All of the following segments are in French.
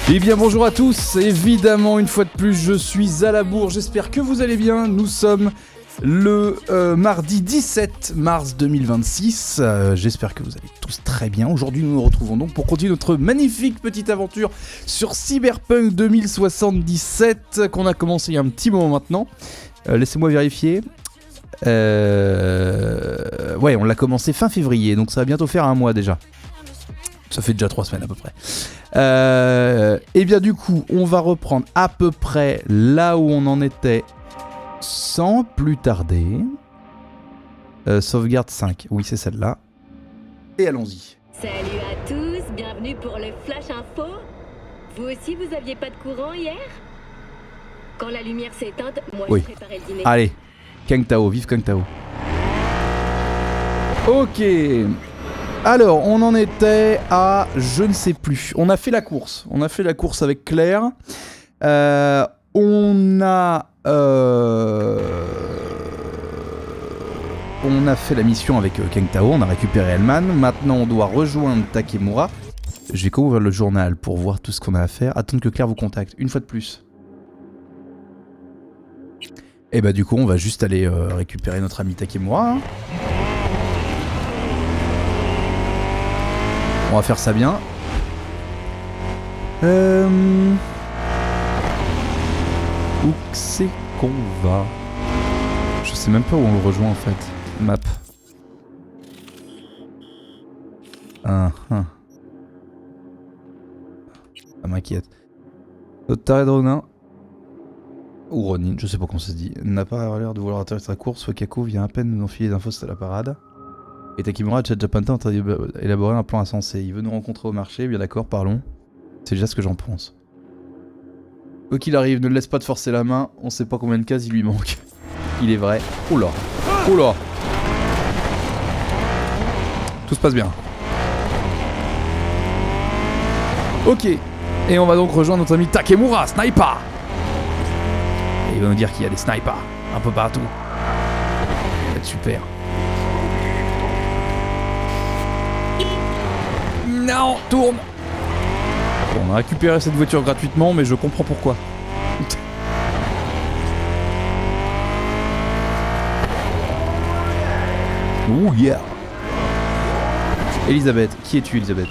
Eh bien bonjour à tous, évidemment une fois de plus je suis à la bourre, j'espère que vous allez bien, nous sommes le mardi 17 mars 2026, j'espère que vous allez tous très bien. Aujourd'hui nous nous retrouvons donc pour continuer notre magnifique petite aventure sur Cyberpunk 2077 qu'on a commencé il y a un petit moment maintenant. Laissez-moi vérifier. Ouais, on l'a commencé fin février, donc ça va bientôt faire un mois déjà. Ça fait déjà 3 semaines à peu près. Et bien du coup, on va reprendre à peu près là où on en était sans plus tarder. Sauvegarde 5, oui c'est celle-là. Et allons-y. Salut à tous, bienvenue pour le Flash Info. Vous aussi, vous aviez pas de courant hier? Quand la lumière s'est éteinte, moi Oui. je préparais le dîner. Allez, Kang Tao, vive Kang Tao. Ok. Alors, on en était à je ne sais plus. On a fait la course. On a fait la course avec Claire. On a fait la mission avec Kang Tao. On a récupéré Hellman. Maintenant, on doit rejoindre Takemura. Je vais ouvrir le journal pour voir tout ce qu'on a à faire. Attendre que Claire vous contacte. Une fois de plus. Et bah du coup, on va juste aller récupérer notre ami Takemura. Hein. On va faire ça bien. Où c'est qu'on va? Je sais même pas où on le rejoint en fait. Map. Ça m'inquiète. Tarek Ronin. Ou Ronin, je sais pas comment ça se dit. N'a pas l'air de vouloir atterrir sa course. Wakako vient à peine de nous enfiler d'infos sur la parade. Et Takemura et Japanta ont élaboré un plan insensé. Il veut nous rencontrer au marché, bien d'accord, parlons. C'est déjà ce que j'en pense. Quoi qu'il arrive, ne laisse pas de forcer la main, on sait pas combien de cases il lui manque. Il est vrai. Oula. Oula. Tout se passe bien. Ok. Et on va donc rejoindre notre ami Takemura, sniper. Et il va nous dire qu'il y a des snipers un peu partout. Ça va être super. Non, tourne. Bon, on a récupéré cette voiture gratuitement, mais je comprends pourquoi. Ouh, yeah. Elisabeth, qui es-tu, Elisabeth?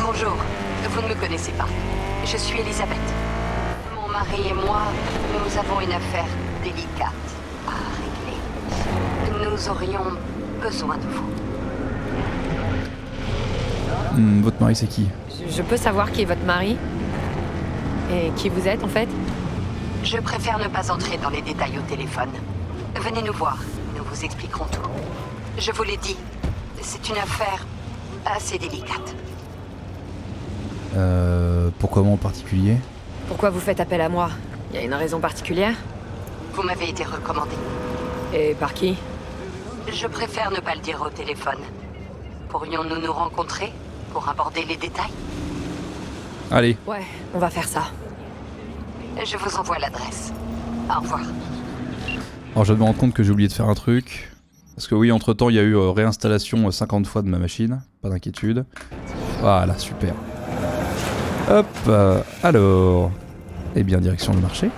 Bonjour, vous ne me connaissez pas. Je suis Elisabeth. Mon mari et moi, nous avons une affaire délicate à régler. Nous aurions besoin de vous. Votre mari, c'est qui? Je peux savoir qui est votre mari? Et qui vous êtes en fait? Je préfère ne pas entrer dans les détails au téléphone. Venez nous voir, nous vous expliquerons tout. Je vous l'ai dit, c'est une affaire assez délicate. Pourquoi moi en particulier? Pourquoi vous faites appel à moi? Y a une raison particulière? Vous m'avez été recommandé. Et par qui? Je préfère ne pas le dire au téléphone. Pourrions-nous nous rencontrer pour aborder les détails? Allez. Ouais, on va faire ça. Je vous envoie l'adresse. Au revoir. Alors je me rends compte que j'ai oublié de faire un truc. Parce que oui, entre temps, il y a eu réinstallation 50 fois de ma machine. Pas d'inquiétude. Voilà, super. Hop, alors... Eh bien, direction le marché.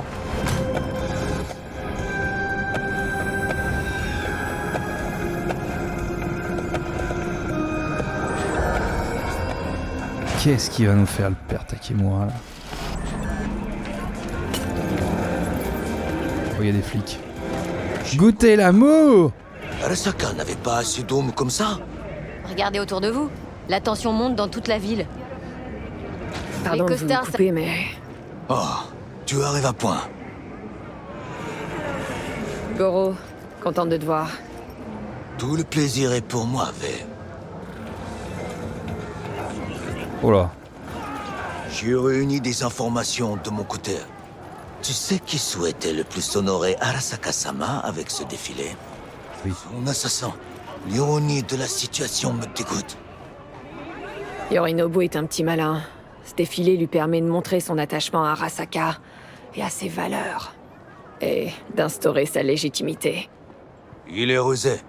Qu'est-ce qui va nous faire le père Takemura là? Oh, il y a des flics. Goûtez l'amour! Arasaka n'avait pas assez d'hommes comme ça? Regardez autour de vous, la tension monte dans toute la ville. Pardon de vous costards, couper, mais... Oh, tu arrives à point. Goro, contente de te voir. Tout le plaisir est pour moi, V. Oh là. J'ai réuni des informations de mon côté. Tu sais qui souhaitait le plus honorer Arasaka-sama avec ce défilé? Oui. Son assassin. L'ironie de la situation me dégoûte. Yorinobu est un petit malin. Ce défilé lui permet de montrer son attachement à Arasaka et à ses valeurs. Et d'instaurer sa légitimité. Il est rusé.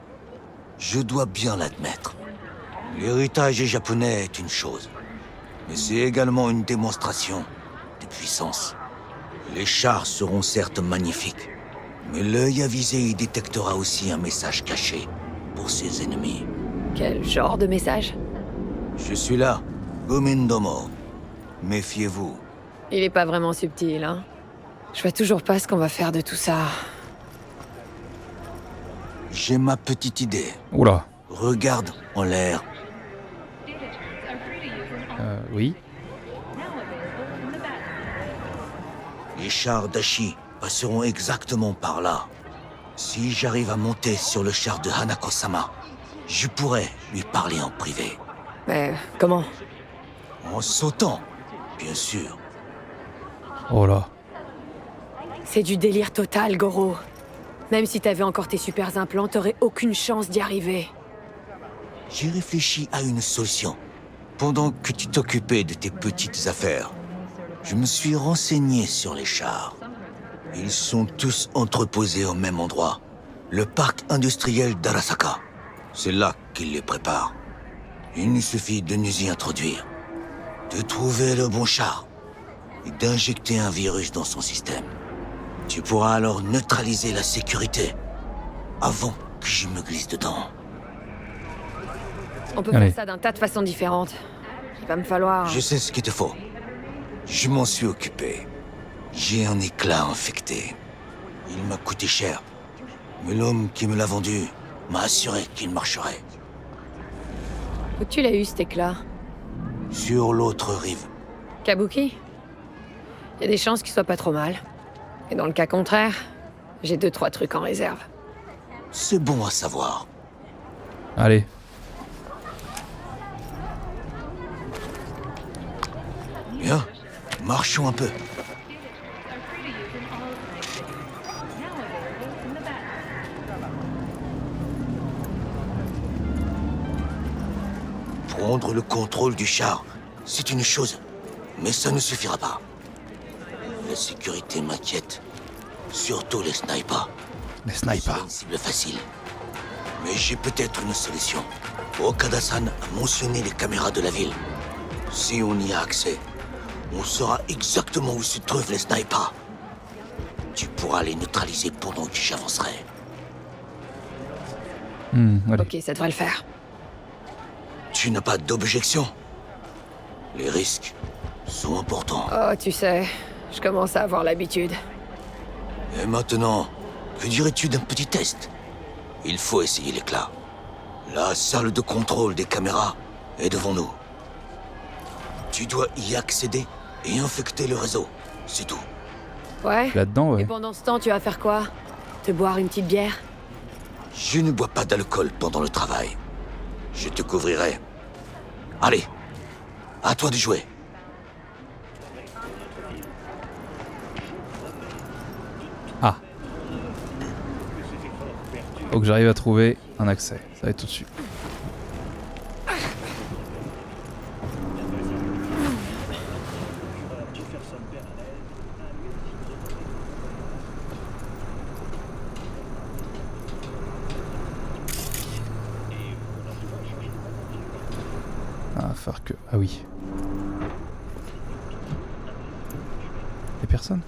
Je dois bien l'admettre. L'héritage japonais est une chose. Mais c'est également une démonstration de puissance. Les chars seront certes magnifiques, mais l'œil avisé y détectera aussi un message caché pour ses ennemis. Quel genre de message? Je suis là, Gomindomo. Méfiez-vous. Il est pas vraiment subtil, hein? Je vois toujours pas ce qu'on va faire de tout ça. J'ai ma petite idée. Oula. Regarde en l'air. Oui. Les chars d'Ashi passeront exactement par là. Si j'arrive à monter sur le char de Hanako-sama, je pourrais lui parler en privé. Mais comment? En sautant, bien sûr. Oh là. C'est du délire total, Goro. Même si t'avais encore tes super implants, t'aurais aucune chance d'y arriver. J'ai réfléchi à une solution. Pendant que tu t'occupais de tes petites affaires, je me suis renseigné sur les chars. Ils sont tous entreposés au même endroit. Le parc industriel d'Arasaka. C'est là qu'ils les préparent. Il nous suffit de nous y introduire, de trouver le bon char et d'injecter un virus dans son système. Tu pourras alors neutraliser la sécurité avant que je me glisse dedans. On peut Allez. faire ça d'un tas de façons différentes. Il va me falloir... Je sais ce qu'il te faut. Je m'en suis occupé. J'ai un éclat infecté. Il m'a coûté cher. Mais l'homme qui me l'a vendu m'a assuré qu'il marcherait. Où tu l'as eu, cet éclat? Sur l'autre rive. Kabuki? Il y a des chances qu'il soit pas trop mal. Et dans le cas contraire, j'ai 2-3 trucs en réserve. C'est bon à savoir. Allez. Bien, marchons un peu. Prendre le contrôle du char, c'est une chose, mais ça ne suffira pas. La sécurité m'inquiète, surtout les snipers. Les C'est snipers. une cible facile. Mais j'ai peut-être une solution. Okada-san a mentionné les caméras de la ville. Si on y a accès, on saura exactement où se trouvent les snipers. Tu pourras les neutraliser pendant que j'avancerai. Allez. Ok, ça devrait le faire. Tu n'as pas d'objection? Les risques sont importants. Oh, tu sais, je commence à avoir l'habitude. Et maintenant, que dirais-tu d'un petit test? Il faut essayer l'éclat. La salle de contrôle des caméras est devant nous. Tu dois y accéder et infecter le réseau. C'est tout. Ouais? Là-dedans, Et ouais. pendant ce temps, tu vas faire quoi? Te boire une petite bière? Je ne bois pas d'alcool pendant le travail. Je te couvrirai. Allez, à toi de jouer. Ah. Faut que j'arrive à trouver un accès. Ça va être tout de suite. Ah, faire que... Ah oui. Y'a personne?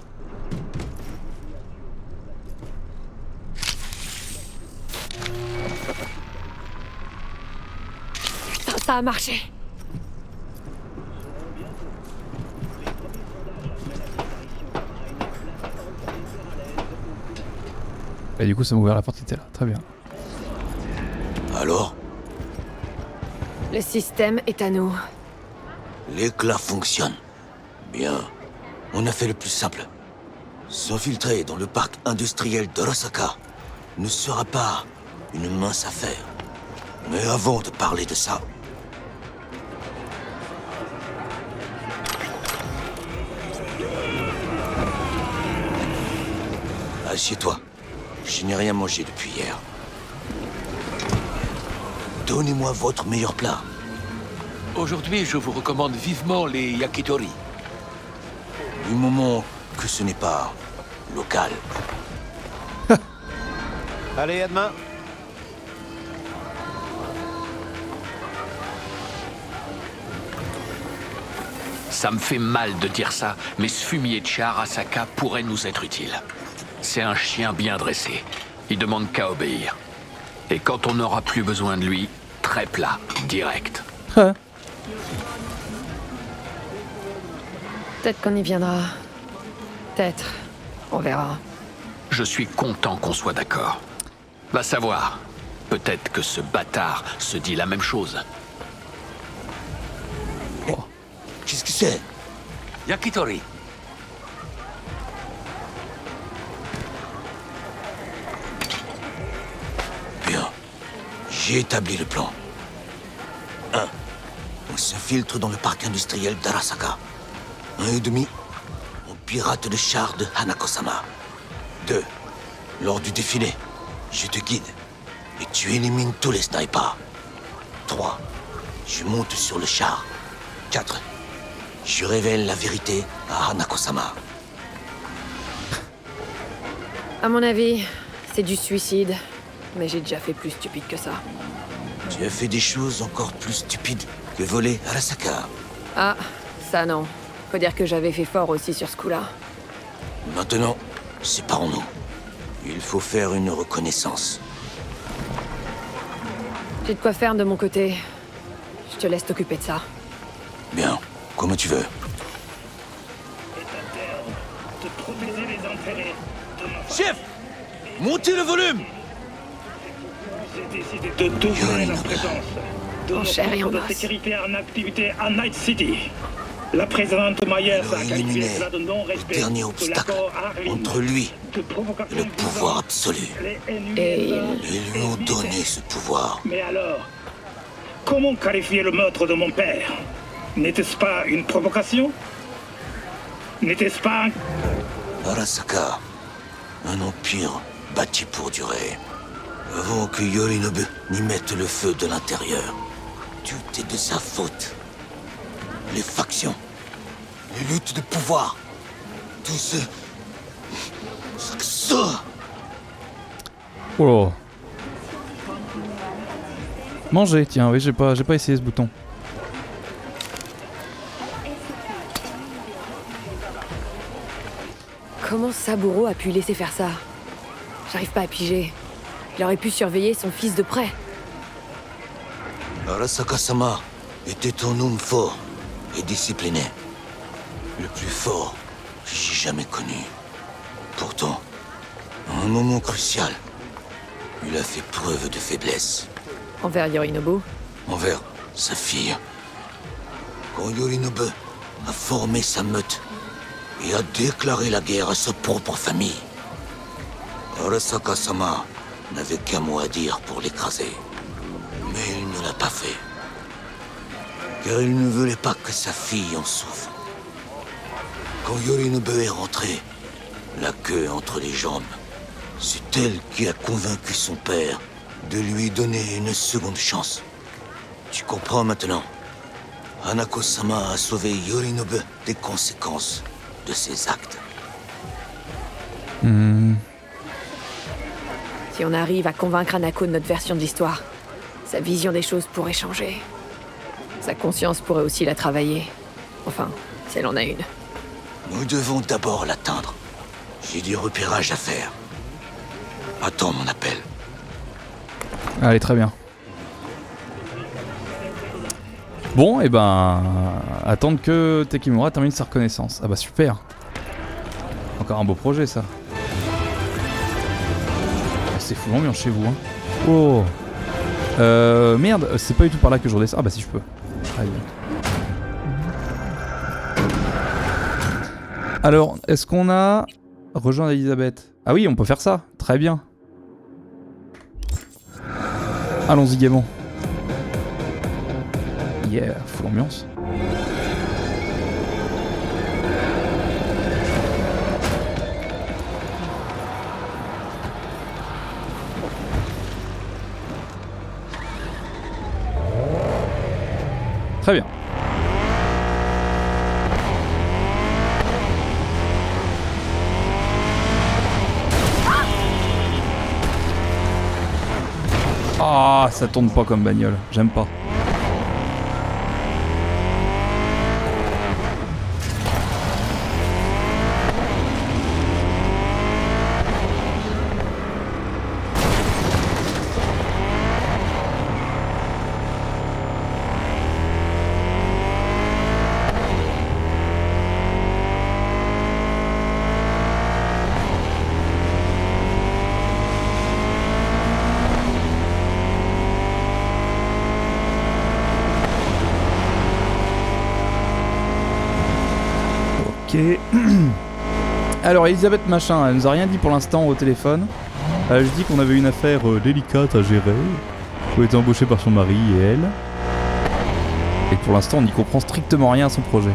Ça a marché. Et du coup, ça m'a ouvert la porte qui était là. Très bien. Alors, Le système est à nous. l'éclat fonctionne. Bien. On a fait le plus simple. S'infiltrer dans le parc industriel d'Arasaka ne sera pas une mince affaire. Mais avant de parler de ça... Assieds-toi. Je n'ai rien mangé depuis hier. Donnez-moi votre meilleur plat. Aujourd'hui, je vous recommande vivement les yakitori. Du moment que ce n'est pas local. Allez, à demain. Ça me fait mal de dire ça, mais ce fumier de chat Arasaka pourrait nous être utile. C'est un chien bien dressé. Il demande qu'à obéir. Et quand on n'aura plus besoin de lui, très plat, direct. Ah. Peut-être qu'on y viendra. Peut-être. On verra. Je suis content qu'on soit d'accord. Va savoir. Peut-être que ce bâtard se dit la même chose. Qu'est-ce que c'est? Yakitori. Bien. J'ai établi le plan. 1. On s'infiltre dans le parc industriel d'Arasaka. 1,5. On pirate le char de Hanako-sama. 2. Lors du défilé, je te guide. Et tu élimines tous les snipers. 3. Je monte sur le char. 4. Je révèle la vérité à Hanako-sama. À mon avis, c'est du suicide. Mais j'ai déjà fait plus stupide que ça. Tu as fait des choses encore plus stupides que voler Arasaka. Ah, ça non. Faut dire que j'avais fait fort aussi sur ce coup-là. Maintenant, séparons-nous. Il faut faire une reconnaissance. J'ai de quoi faire de mon côté. Je te laisse t'occuper de ça. Bien, comme tu veux. Chef! Montez le volume! De doubler la présence de En nos chair et en forces de os. sécurité en activité à Night City. La présidente Myers Il a a qualifié éliminé cela de le non-respect dernier de obstacle l'accord Arvin, entre lui de et provocation le pouvoir absolu. Et Ils lui ont donné ce pouvoir. Mais alors, comment qualifier le meurtre de mon père? N'était-ce pas une provocation? N'était-ce pas un... Arasaka, un empire bâti pour durer. Avant que Yorinobu n'y mette le feu de l'intérieur, tout est de sa faute. Les factions, les luttes de pouvoir, tout ça. Oh. Manger, tiens, oui, j'ai pas essayé ce bouton. comment Saburo a pu laisser faire ça? J'arrive pas à piger. Il aurait pu surveiller son fils de près. Arasaka-sama était un homme fort et discipliné. Le plus fort que j'ai jamais connu. Pourtant, à un moment crucial, il a fait preuve de faiblesse Envers Yorinobu. envers sa fille. Quand Yorinobu a formé sa meute et a déclaré la guerre à sa propre famille, Arasaka-sama n'avait qu'un mot à dire pour l'écraser. Mais il ne l'a pas fait. Car il ne voulait pas que sa fille en souffre. Quand Yorinobu est rentré, la queue entre les jambes, c'est elle qui a convaincu son père de lui donner une seconde chance. Tu comprends maintenant? Hanako-sama a sauvé Yorinobu des conséquences de ses actes. Si on arrive à convaincre Hanako de notre version de l'histoire, sa vision des choses pourrait changer. Sa conscience pourrait aussi la travailler. Enfin, si elle en a une. Nous devons d'abord l'atteindre. J'ai du repérage à faire. Attends mon appel. Allez, très bien. Bon, et ben... attendre que Tekimura termine sa reconnaissance. Ah bah super. Encore un beau projet, ça. C'est fou l'ambiance chez vous, hein. Oh. Merde, c'est pas du tout par là que je redescends. Ah bah si je peux. Allez. Alors, est-ce qu'on a rejoint Elisabeth? Ah oui, on peut faire ça. Très bien. Allons-y gaiement. Yeah, full ambiance. Très bien. Ah, ça tourne pas comme bagnole, j'aime pas. Ok. Alors Elisabeth machin, elle nous a rien dit pour l'instant au téléphone. Elle a juste dit qu'on avait une affaire délicate à gérer. Qu'on était embauché par son mari et elle. Et que pour l'instant on n'y comprend strictement rien à son projet.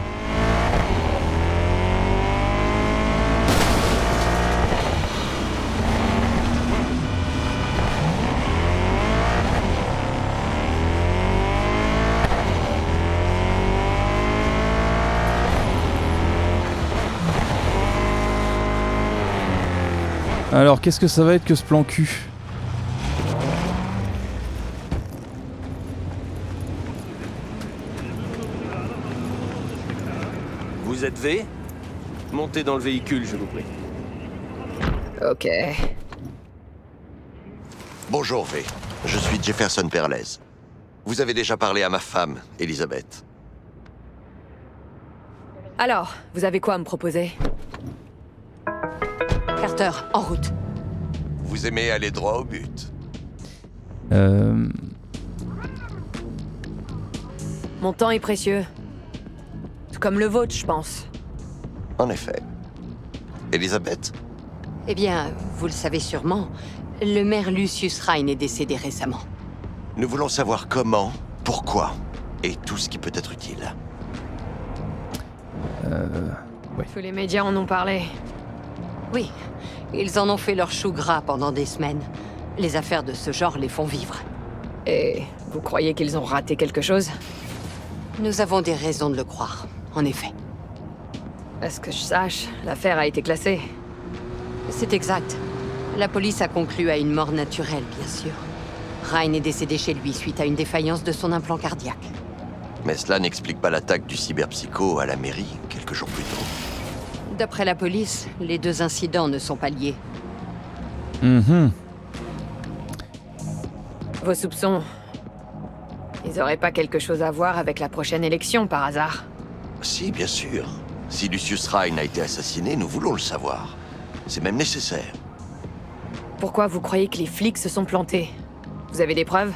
Alors, qu'est-ce que ça va être que ce plan cul? Vous êtes V? Montez dans le véhicule, je vous prie. Ok. Bonjour V, je suis Jefferson Perlez. Vous avez déjà parlé à ma femme, Elisabeth. Alors, vous avez quoi à me proposer? Carter, en route. Vous aimez aller droit au but. Mon temps est précieux. Tout comme le vôtre, je pense. En effet. Elisabeth, Eh bien, vous le savez sûrement, le maire Lucius Rhyne est décédé récemment. nous voulons savoir comment, pourquoi, et tout ce qui peut être utile. Tous les médias en ont parlé. Oui, ils en ont fait leur chou gras pendant des semaines. Les affaires de ce genre les font vivre. Et vous croyez qu'ils ont raté quelque chose? Nous avons des raisons de le croire, en effet. À ce que je sache, l'affaire a été classée. C'est exact. La police a conclu à une mort naturelle, bien sûr. Rhyne est décédé chez lui suite à une défaillance de son implant cardiaque. Mais cela n'explique pas l'attaque du cyberpsycho à la mairie, quelques jours plus tôt. D'après la police, les deux incidents ne sont pas liés. Vos soupçons... Ils auraient pas quelque chose à voir avec la prochaine élection, par hasard? Si, bien sûr. Si Lucius Rhyne a été assassiné, nous voulons le savoir. C'est même nécessaire. Pourquoi vous croyez que les flics se sont plantés? Vous avez des preuves?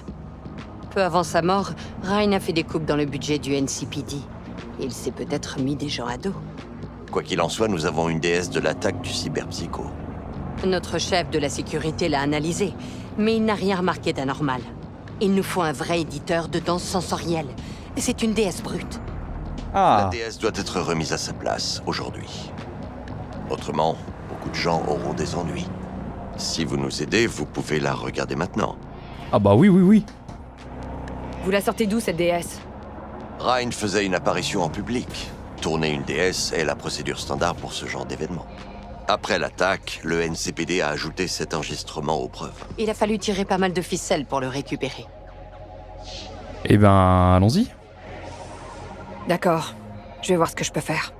Peu avant sa mort, Rhyne a fait des coupes dans le budget du NCPD. Il s'est peut-être mis des gens à dos. Quoi qu'il en soit, nous avons une déesse de l'attaque du cyberpsycho. Notre chef de la sécurité l'a analysé, mais il n'a rien remarqué d'anormal. Il nous faut un vrai éditeur de danse sensorielle. C'est une déesse brute. La Ah. déesse doit être remise à sa place, aujourd'hui. Autrement, beaucoup de gens auront des ennuis. Si vous nous aidez, vous pouvez la regarder maintenant. Ah bah oui, oui, oui. Vous la sortez d'où, cette déesse? Rhyne faisait une apparition en public. Tourner une déesse est la procédure standard pour ce genre d'événement. Après l'attaque, le NCPD a ajouté cet enregistrement aux preuves. Il a fallu tirer pas mal de ficelles pour le récupérer. Eh ben, allons-y. D'accord. Je vais voir ce que je peux faire.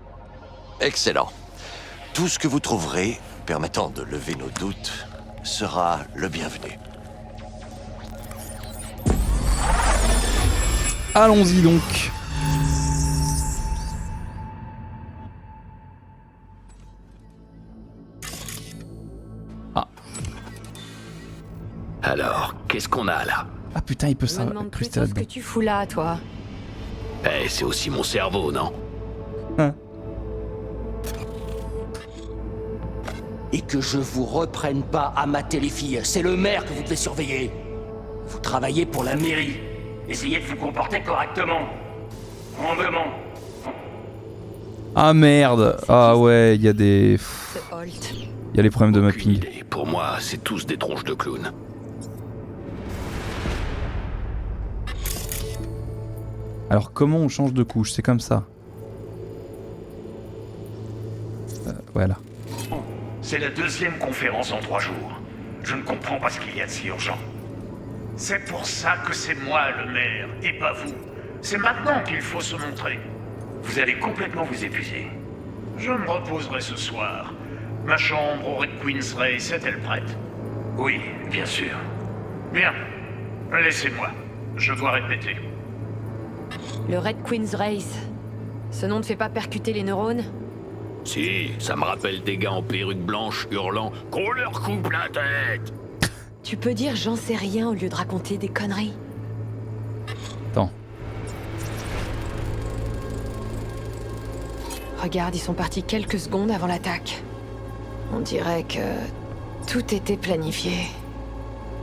Excellent. Tout ce que vous trouverez permettant de lever nos doutes sera le bienvenu. Allons-y donc. Ah. Alors, qu'est-ce qu'on a là? Ah putain, il peut Je me ça. demande Plus plutôt ce que tu fous là, toi. Eh, c'est aussi mon cerveau, non? Et que je vous reprenne pas à mater les filles. C'est le maire que vous devez surveiller. Vous travaillez pour la mairie. Essayez de vous comporter correctement. Humblement. Ah merde. Ah ouais, il y a des... Ce Holt. Il y a les problèmes de Aucune mapping. idée. Pour moi, c'est tous des tronches de clowns. Alors comment on change de couche? C'est comme ça. Voilà. C'est la deuxième conférence en 3 jours. Je ne comprends pas ce qu'il y a de si urgent. C'est pour ça que c'est moi le maire, et pas vous. C'est maintenant qu'il faut se montrer. Vous allez complètement vous épuiser. Je me reposerai ce soir. Ma chambre au Red Queen's Race est-elle prête? Oui, bien sûr. Bien. Laissez-moi. Je dois répéter. Le Red Queen's Race. Ce nom ne fait pas percuter les neurones? Si, ça me rappelle des gars en perruque blanche hurlant « Qu'on leur coupe la tête !» Tu peux dire j'en sais rien au lieu de raconter des conneries? Attends. Regarde, ils sont partis quelques secondes avant l'attaque. On dirait que tout était planifié.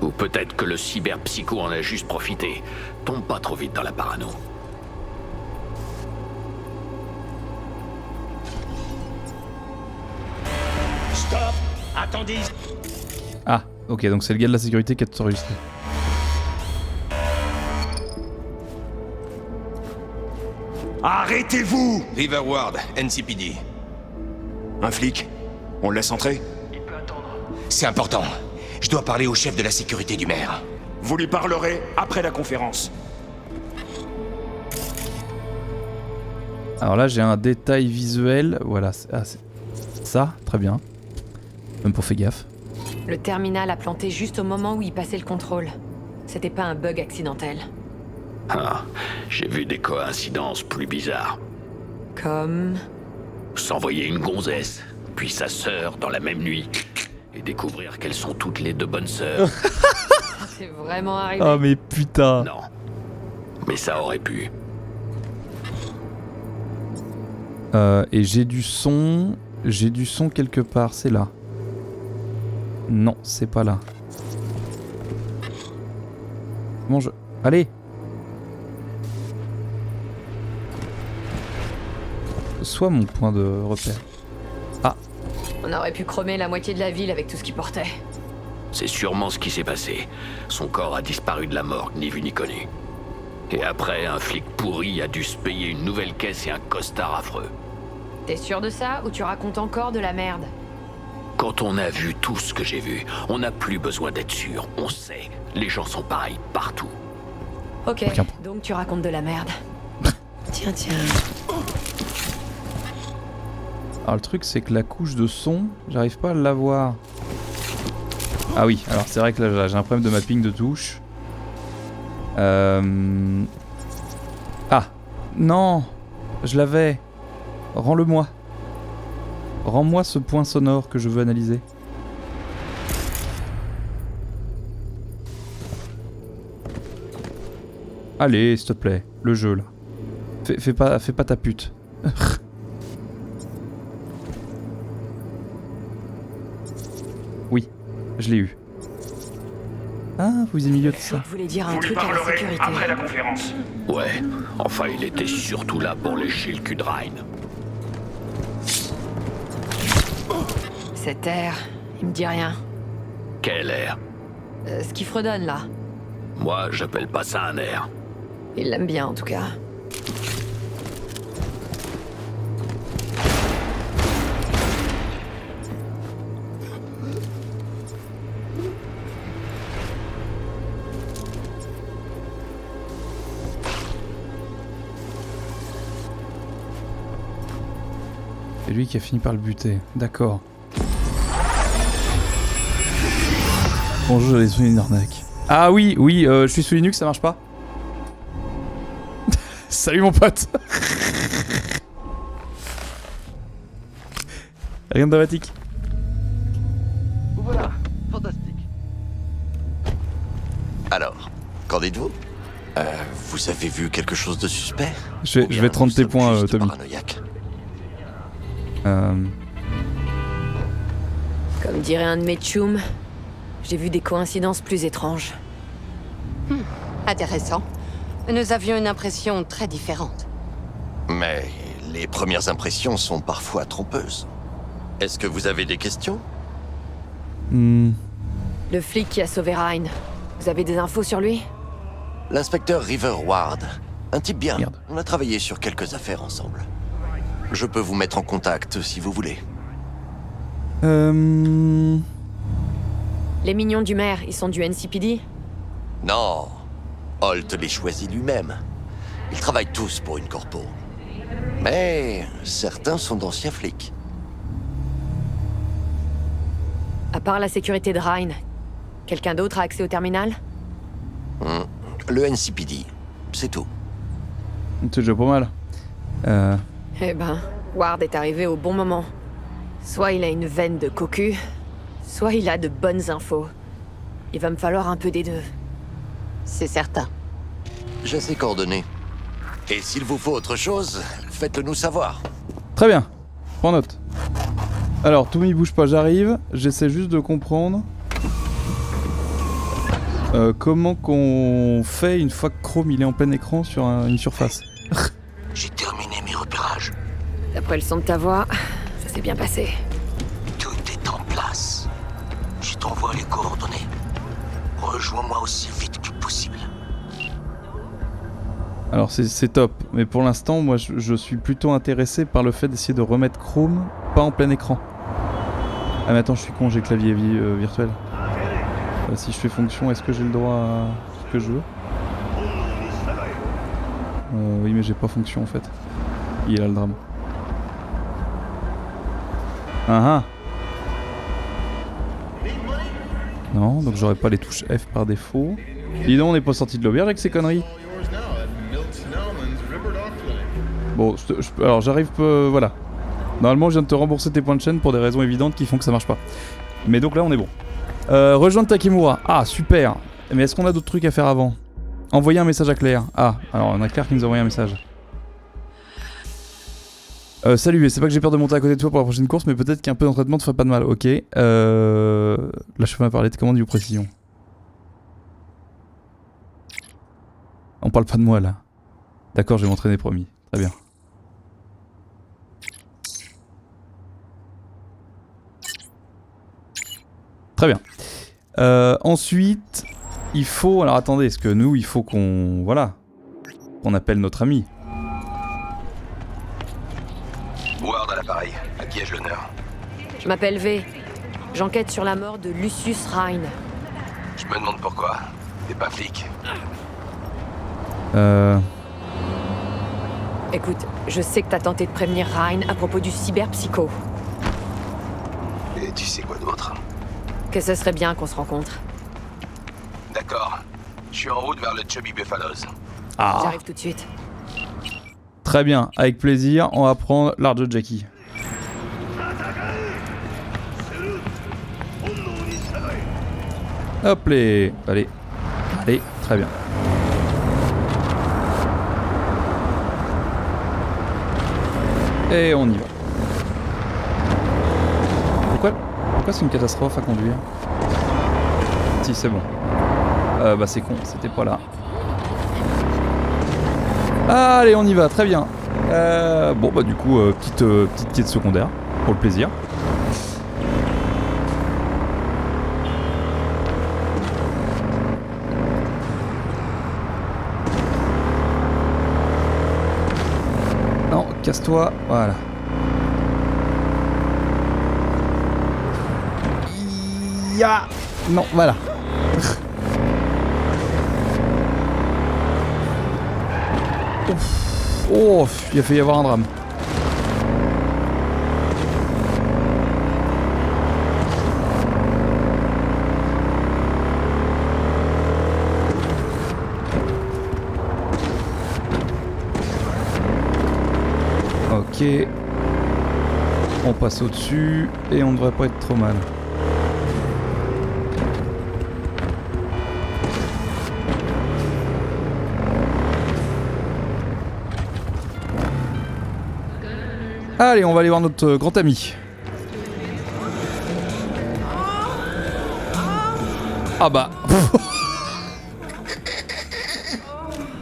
Ou peut-être que le cyberpsycho en a juste profité. Tombe pas trop vite dans la parano. Stop! Attendez! Ah, ok, donc c'est le gars de la sécurité qui a tout enregistré. Arrêtez-vous! River Ward, NCPD. Un flic? On le laisse entrer? Il peut attendre. C'est important. Je dois parler au chef de la sécurité du maire. Vous lui parlerez après la conférence. Alors là, j'ai un détail visuel. Voilà, c'est ça, très bien. Même pour faire gaffe. Le terminal a planté juste au moment où il passait le contrôle. C'était pas un bug accidentel. Ah, j'ai vu des coïncidences plus bizarres. Comme... S'envoyer une gonzesse, puis sa sœur dans la même nuit, et découvrir qu'elles sont toutes les deux bonnes sœurs. C'est vraiment arrivé. Oh mais putain. Non. Mais ça aurait pu. Et j'ai du son quelque part, c'est là. Non, c'est pas là. Comment je... Allez! Soit mon point de repère. Ah! On aurait pu chromer la moitié de la ville avec tout ce qu'il portait. C'est sûrement ce qui s'est passé. Son corps a disparu de la morgue, ni vu ni connu. Et après, un flic pourri a dû se payer une nouvelle caisse et un costard affreux. T'es sûr de ça ou tu racontes encore de la merde? Quand on a vu tout ce que j'ai vu, on n'a plus besoin d'être sûr. On sait, les gens sont pareils partout. Ok, donc tu racontes de la merde. Tiens. Alors le truc c'est que la couche de son, j'arrive pas à l'avoir. Ah oui, alors c'est vrai que là j'ai un problème de mapping de touche. Ah non, je l'avais. Rends-le-moi. Rends-moi ce point sonore que je veux analyser. Allez, s'il te plaît, le jeu là. Fais pas ta pute. Oui, je l'ai eu. Ah, vous êtes au milieu de ça. Je voulais dire un Vous lui truc à la parlerez sécurité. après la conférence. Ouais, enfin il était surtout là pour lécher le cul de Ryan. Cet air, il me dit rien. Quel air? Ce qui fredonne là. Moi, j'appelle pas ça un air. Il l'aime bien en tout cas. C'est lui qui a fini par le buter. D'accord. Bonjour, j'allais souligner une arnaque. Ah oui, je suis sous Linux, ça marche pas. Salut mon pote. Rien de dramatique. Voilà, fantastique. Alors, qu'en dites-vous? Vous avez vu quelque chose de suspect? Je vais 30 tes points, Tommy. Paranoïaque. Comme dirait un de mes tchoums, j'ai vu des coïncidences plus étranges. Intéressant. Nous avions une impression très différente. Mais les premières impressions sont parfois trompeuses. Est-ce que vous avez des questions? Le flic qui a sauvé Ryan, vous avez des infos sur lui? L'inspecteur River Ward. Un type bien. Merde. On a travaillé sur quelques affaires ensemble. Je peux vous mettre en contact si vous voulez. Les mignons du maire, ils sont du NCPD? Non. Holt les choisit lui-même. Ils travaillent tous pour une corpo. Mais certains sont d'anciens flics. À part la sécurité de Ryan, quelqu'un d'autre a accès au terminal? Le NCPD, c'est tout. C'est déjà pas mal. Eh ben, Ward est arrivé au bon moment. Soit il a une veine de cocu, soit il a de bonnes infos. Il va me falloir un peu des deux. C'est certain. J'ai ses coordonnées. Et s'il vous faut autre chose, faites-le nous savoir. Très bien. Prends note. Alors, Toumi, bouge pas, j'arrive. J'essaie juste de comprendre comment qu'on fait une fois que Chrome il est en plein écran sur une surface. J'ai terminé mes repérages. D'après le son de ta voix, ça s'est bien passé. Tout est en place. Je t'envoie les coordonnées. Rejoins-moi aussi vite que possible. Alors c'est top, mais pour l'instant, moi je suis plutôt intéressé par le fait d'essayer de remettre Chrome pas en plein écran. Ah mais attends, je suis con, j'ai clavier virtuel. Si je fais fonction, est-ce que j'ai le droit à ce que je veux? Oui, mais j'ai pas fonction en fait. Il a le drame. Ah ah. Non, donc j'aurais pas les touches F par défaut. Dis donc, on n'est pas sorti de l'auberge avec ces conneries. Bon, alors j'arrive, voilà. Normalement, je viens de te rembourser tes points de chaîne pour des raisons évidentes qui font que ça marche pas. Mais donc là, on est bon. Rejoindre Takemura. Ah, super. Mais est-ce qu'on a d'autres trucs à faire avant? Envoyer un message à Claire. Ah, alors on a Claire qui nous a envoyé un message. Salut, c'est pas que j'ai peur de monter à côté de toi pour la prochaine course, mais peut-être qu'un peu d'entraînement te ferait pas de mal. Ok. Là, je peux parler de commande ou précision. On parle pas de moi là. D'accord, je vais m'entraîner, promis. Très bien. Très bien. Ensuite, il faut... Alors attendez, est-ce que nous, il faut qu'on... Voilà. Qu'on appelle notre ami. Ward à l'appareil. À qui ai-je l'honneur? Je m'appelle V. J'enquête sur la mort de Lucius Rhine. Je me demande pourquoi. T'es pas flic. Écoute, je sais que t'as tenté de prévenir Rhine à propos du cyberpsycho. Et tu sais quoi d'autre? Que ce serait bien qu'on se rencontre. D'accord. Je suis en route vers le Chubby Buffaloes. Ah. J'arrive tout de suite. Très bien, avec plaisir, on va prendre l'argent de Jackie. Hop les... Allez. Allez, très bien. Et on y va. Pourquoi c'est une catastrophe à conduire? Si, c'est bon. Bah c'est con, c'était pas là. Allez, on y va, très bien. Bon bah du coup, petite quête secondaire, pour le plaisir. Non, casse-toi, voilà. Ya. Non, voilà. Oh, il a failli y avoir un drame. Ok. On passe au-dessus et on ne devrait pas être trop mal. Allez, on va aller voir notre grand ami. Ah bah...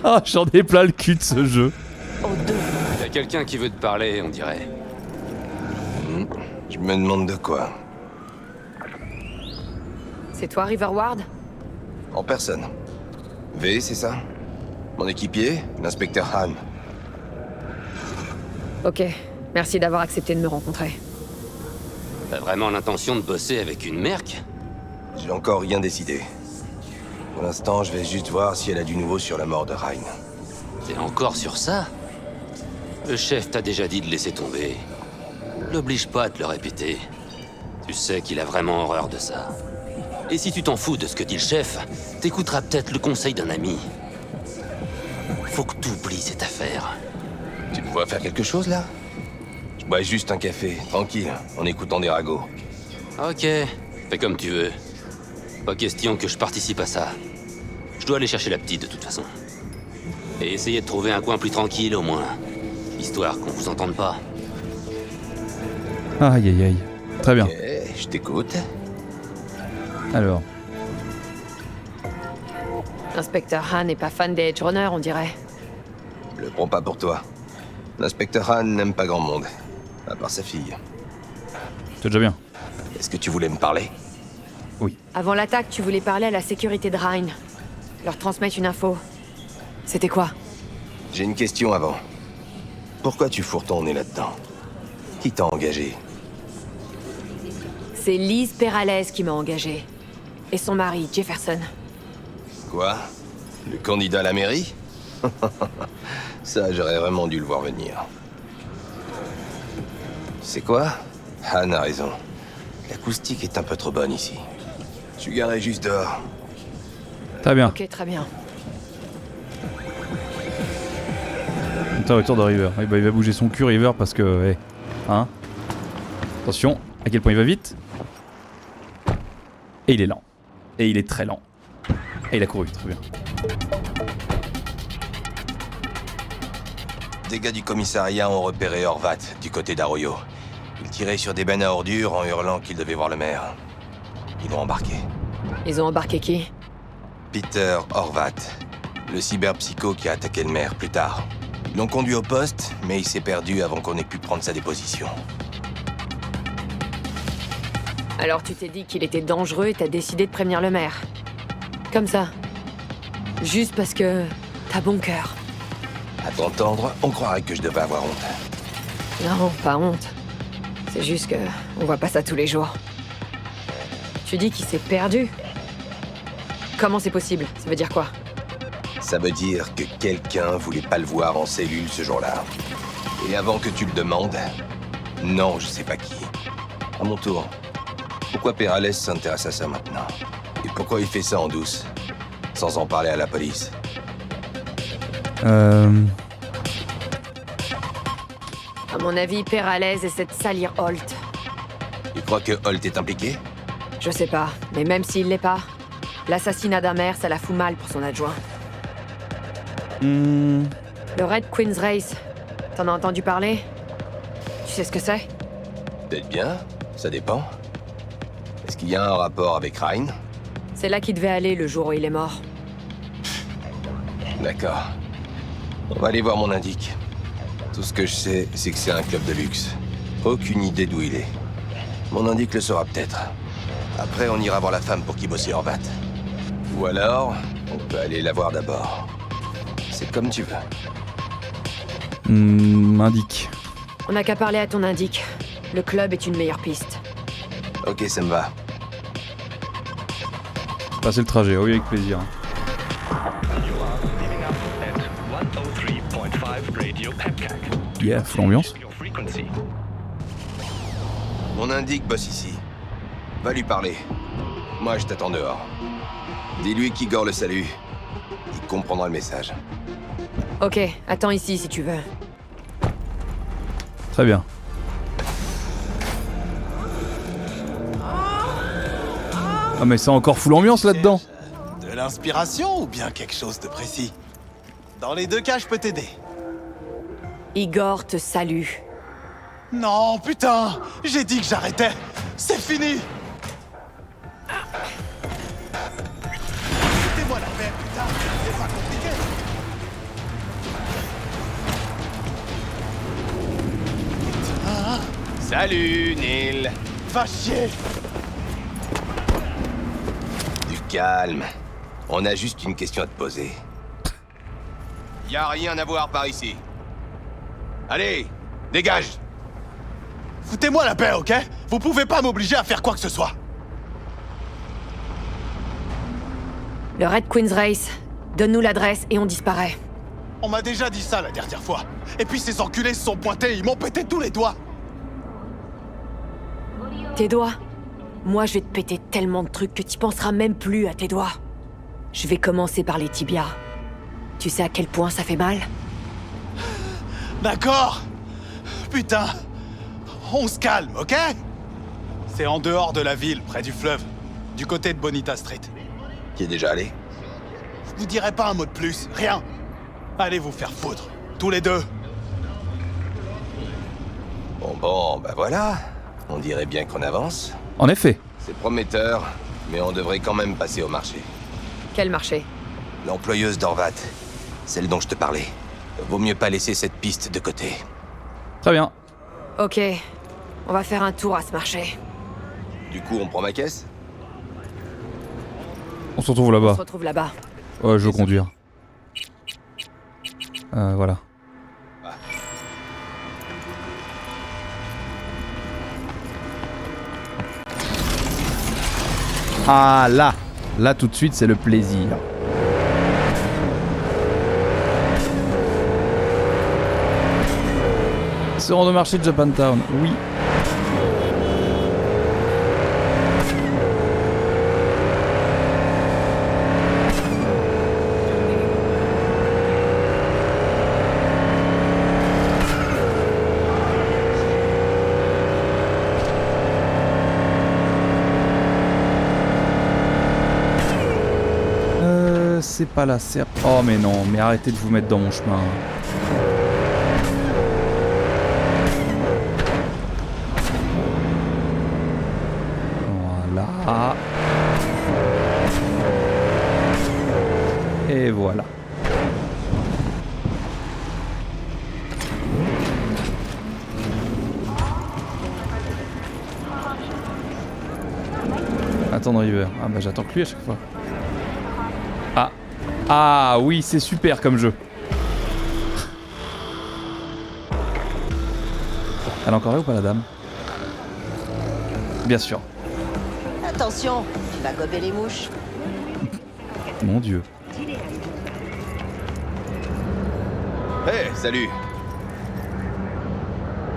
Ah, j'en ai plein le cul de ce jeu. Y'a quelqu'un qui veut te parler, on dirait. Je me demande de quoi. C'est toi, River Ward? En personne. V, c'est ça? Mon équipier, l'inspecteur Han. Ok, merci d'avoir accepté de me rencontrer. T'as vraiment l'intention de bosser avec une merc? J'ai encore rien décidé. Pour l'instant, je vais juste voir si elle a du nouveau sur la mort de Rhine. T'es encore sur ça? Le chef t'a déjà dit de laisser tomber. L'oblige pas à te le répéter. Tu sais qu'il a vraiment horreur de ça. Et si tu t'en fous de ce que dit le chef, t'écouteras peut-être le conseil d'un ami. Faut que t'oublies cette affaire. Tu me vois faire quelque chose, là? Je bois juste un café, tranquille, en écoutant des ragots. Ok, fais comme tu veux. Pas question que je participe à ça. Je dois aller chercher la petite, de toute façon. Et essayer de trouver un coin plus tranquille, au moins. Histoire qu'on vous entende pas. Aïe aïe aïe. Très bien. Ok, je t'écoute. Alors, L'inspecteur Han n'est pas fan des Edge Runners, on dirait. Le prends pas pour toi. L'inspecteur Han n'aime pas grand monde, à part sa fille. c'est déjà bien. Est-ce que tu voulais me parler? Avant l'attaque, tu voulais parler à la sécurité de Rhine. Leur transmettre une info. C'était quoi? J'ai une question avant. Pourquoi tu fourres ton nez là-dedans? Qui t'a engagé? C'est Liz Peralez qui m'a engagée. Et son mari, Jefferson. Quoi? Le candidat à la mairie? Ça, j'aurais vraiment dû le voir venir. C'est quoi? Han a raison. L'acoustique est un peu trop bonne ici. Je suis garé juste dehors. Très bien. Ok, très bien. Interrupteur de River. Oui, bah, il va bouger son cul, River, parce que... hey, hein? Attention, à quel point il va vite. Et il est lent. Et il est très lent. Et il a couru, très bien. Des gars du commissariat ont repéré Horvat, du côté d'Arroyo. Ils tiraient sur des bennes à ordures en hurlant qu'ils devaient voir le maire. Ils l'ont embarqué. Ils ont embarqué qui? Peter Horvat, le cyberpsycho qui a attaqué le maire plus tard. Ils l'ont conduit au poste, mais il s'est perdu avant qu'on ait pu prendre sa déposition. Alors tu t'es dit qu'il était dangereux et t'as décidé de prévenir le maire. Comme ça. Juste parce que t'as bon cœur. À t'entendre, on croirait que je devais avoir honte. Non, pas honte. C'est juste que on voit pas ça tous les jours. Tu dis qu'il s'est perdu? Comment c'est possible? Ça veut dire quoi? Ça veut dire que quelqu'un voulait pas le voir en cellule ce jour-là. Et avant que tu le demandes, non, je sais pas qui. À mon tour, pourquoi Peralez s'intéresse à ça maintenant? Et pourquoi il fait ça en douce, sans en parler à la police? À mon avis, Peralez essaie de salir Holt. Tu crois que Holt est impliqué? Je sais pas, mais même s'il l'est pas, l'assassinat d'un maire, ça la fout mal pour son adjoint. Le Red Queen's Race, t'en as entendu parler? Tu sais ce que c'est? Peut-être bien, ça dépend. Est-ce qu'il y a un rapport avec Rhine? C'est là qu'il devait aller le jour où il est mort. D'accord. On va aller voir mon indique. Tout ce que je sais, c'est que c'est un club de luxe. Aucune idée d'où il est. Mon indique le saura peut-être. Après, on ira voir la femme pour qui bossait Horvat. Ou alors, on peut aller la voir d'abord. C'est comme tu veux. Indique. On n'a qu'à parler à ton indique. Le club est une meilleure piste. Ok, ça me va. Passer le trajet, oui, avec plaisir. Yeah, full ambiance. Mon indique bosse ici. Va lui parler. Moi, je t'attends dehors. Dis-lui qu'Igor le salue. Il comprendra le message. Ok, attends ici si tu veux. Très bien. Ah mais c'est encore full ambiance là-dedans. De l'inspiration ou bien quelque chose de précis? Dans les deux cas, je peux t'aider. Igor te salue. Non, putain! J'ai dit que j'arrêtais! C'est fini! Foutez-moi la paix, putain! C'est pas compliqué! Putain! Salut, Neil! Va chier! Du calme. On a juste une question à te poser. Y a rien à voir par ici. Allez, dégage! Foutez-moi la paix, ok? Vous pouvez pas m'obliger à faire quoi que ce soit! Le Red Queen's Race. Donne-nous l'adresse et on disparaît. On m'a déjà dit ça la dernière fois. Et puis ces enculés se sont pointés, ils m'ont pété tous les doigts! Tes doigts? Moi, je vais te péter tellement de trucs que tu penseras même plus à tes doigts. Je vais commencer par les tibias. Tu sais à quel point ça fait mal? D'accord! Putain! On se calme, ok? C'est en dehors de la ville, près du fleuve. Du côté de Bonita Street. Qui est déjà allé? Je vous dirai pas un mot de plus, rien. Allez vous faire foutre, tous les deux. Bon, bah voilà. On dirait bien qu'on avance. En effet. C'est prometteur, mais on devrait quand même passer au marché. Quel marché? L'employeuse d'Orvat, celle dont je te parlais. Vaut mieux pas laisser cette piste de côté. Très bien. Ok, on va faire un tour à ce marché. Du coup, on prend ma caisse? On se retrouve On là-bas. se retrouve là-bas. Ouais, je veux conduire. Voilà. Ah là! Là tout de suite c'est le plaisir. Se rendre au marché de Japantown, oui. C'est pas là, c'est... Oh mais non, mais arrêtez de vous mettre dans mon chemin. Voilà. Et voilà. Attends Driver. Ah bah j'attends que lui à chaque fois. Ah. Ah oui, c'est super comme jeu. Elle est encore là ou pas la dame? Bien sûr. Attention, tu vas gober les mouches. Mon dieu. Hey, salut.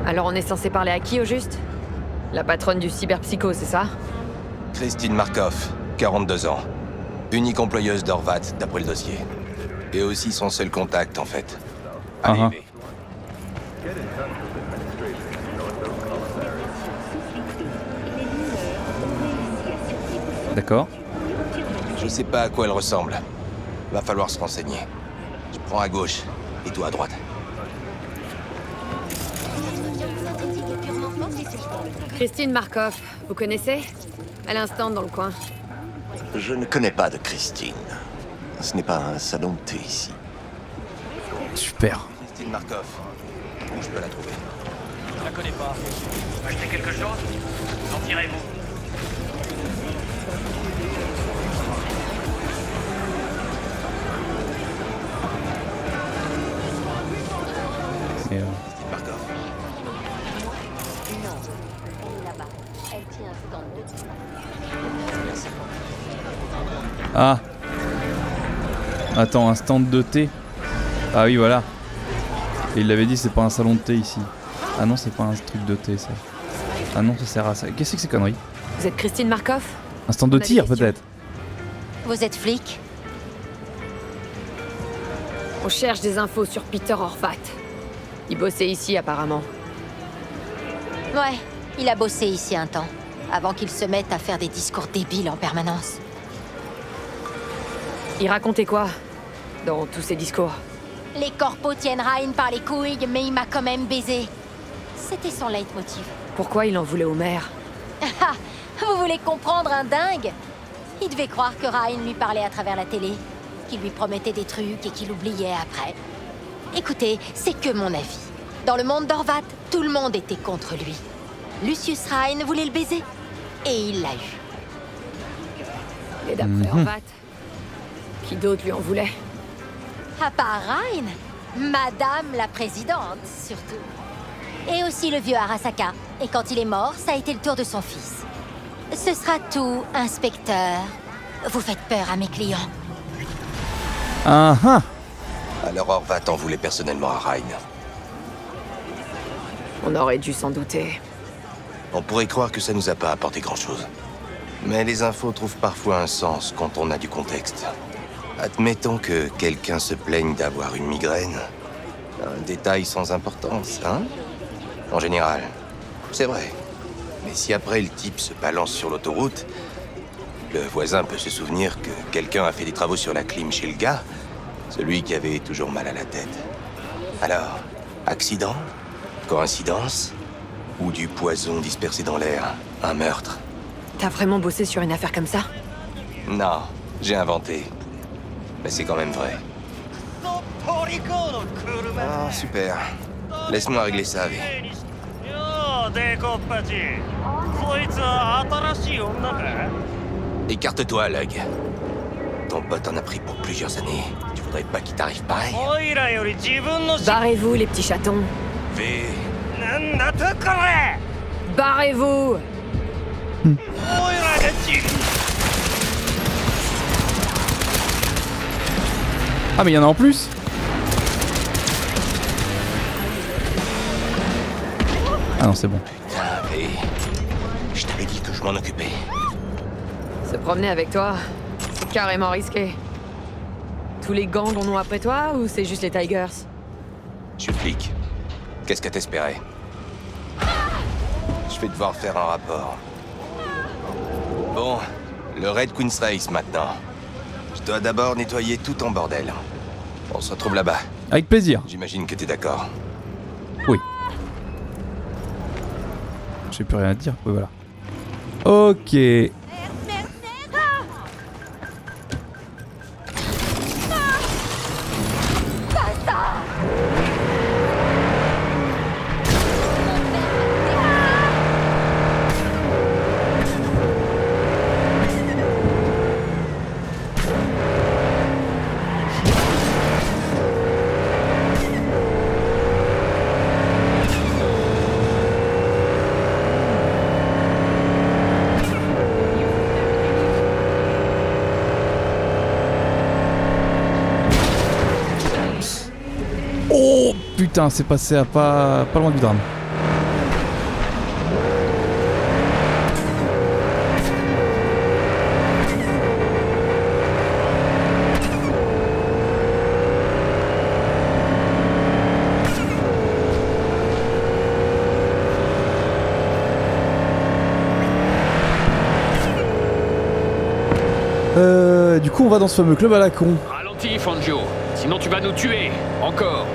Alors on est censé parler à qui au juste? La patronne du cyberpsycho, c'est ça? Christine Markov, 42 ans. Unique employeuse d'Orvat, d'après le dossier. Et aussi son seul contact, en fait. Arrivé. D'accord. Je sais pas à quoi elle ressemble. Va falloir se renseigner. Je prends à gauche, et toi à droite. Christine Markov, vous connaissez? À l'instant dans le coin. Je ne connais pas de Christine. Ce n'est pas un salon de thé ici. Super. Christine Markov. Où je peux la trouver? Je la connais pas. Achetez quelque chose? Qu'en direz-vous? Et Christine Markov. Non, elle est là-bas. Elle tient un stand de thé. Ah. Attends, un stand de thé. Ah oui, voilà. Et il l'avait dit, c'est pas un salon de thé ici. Ah non, c'est pas un truc de thé ça. Ah non, ça sert à ça. Qu'est-ce que c'est que ces conneries? Vous êtes Christine Markov? Un stand de tir peut-être? Vous êtes flic? On cherche des infos sur Peter Orvat. Il bossait ici apparemment. Ouais, il a bossé ici un temps, avant qu'il se mette à faire des discours débiles en permanence. Il racontait quoi dans tous ces discours? Les corpos tiennent Ryan par les couilles, mais il m'a quand même baisé. C'était son leitmotiv. Pourquoi il en voulait au maire? Ah, vous voulez comprendre un dingue? Il devait croire que Ryan lui parlait à travers la télé, qu'il lui promettait des trucs et qu'il oubliait après. Écoutez, c'est que mon avis. Dans le monde d'Orvat, tout le monde était contre lui. Lucius Ryan voulait le baiser, et il l'a eu. Et d'après Orvat, qui d'autre lui en voulait? À part Ryan, Madame la Présidente, surtout. Et aussi le vieux Arasaka. Et quand il est mort, ça a été le tour de son fils. Ce sera tout, inspecteur. Vous faites peur à mes clients. Ah ah. Alors Orvat en voulait personnellement à Ryan. On aurait dû s'en douter. On pourrait croire que ça nous a pas apporté grand-chose. Mais les infos trouvent parfois un sens quand on a du contexte. Admettons que quelqu'un se plaigne d'avoir une migraine. Un détail sans importance, hein? En général, c'est vrai. Mais si après le type se balance sur l'autoroute, le voisin peut se souvenir que quelqu'un a fait des travaux sur la clim chez le gars, celui qui avait toujours mal à la tête. Alors, accident? Coïncidence? Ou du poison dispersé dans l'air. Un meurtre. T'as vraiment bossé sur une affaire comme ça? Non, j'ai inventé. Mais c'est quand même vrai. Ah, super. Laisse-moi régler ça, V. Écarte-toi, Lug. Ton pote en a pris pour plusieurs années. Tu voudrais pas qu'il t'arrive pareil? Barrez-vous, les petits chatons. V. Barrez-vous! Ah mais il y en a en plus. Ah non c'est bon. Putain, V. Je t'avais dit que je m'en occupais. Se promener avec toi, c'est carrément risqué. Tous les gangs en ont après toi ou c'est juste les Tigers? Je suis flic. Qu'est-ce que t'espérais? Je vais devoir faire un rapport. Bon, le Red Queen's Race maintenant. Je dois d'abord nettoyer tout ton bordel. On se retrouve là-bas. Avec plaisir. J'imagine que t'es d'accord. Oui. J'ai plus rien à dire. Oui voilà. Ok. Oh putain, c'est passé à pas loin du drame. Du coup, on va dans ce fameux club à la con. Ralentis, Fangio. Sinon tu vas nous tuer. Encore.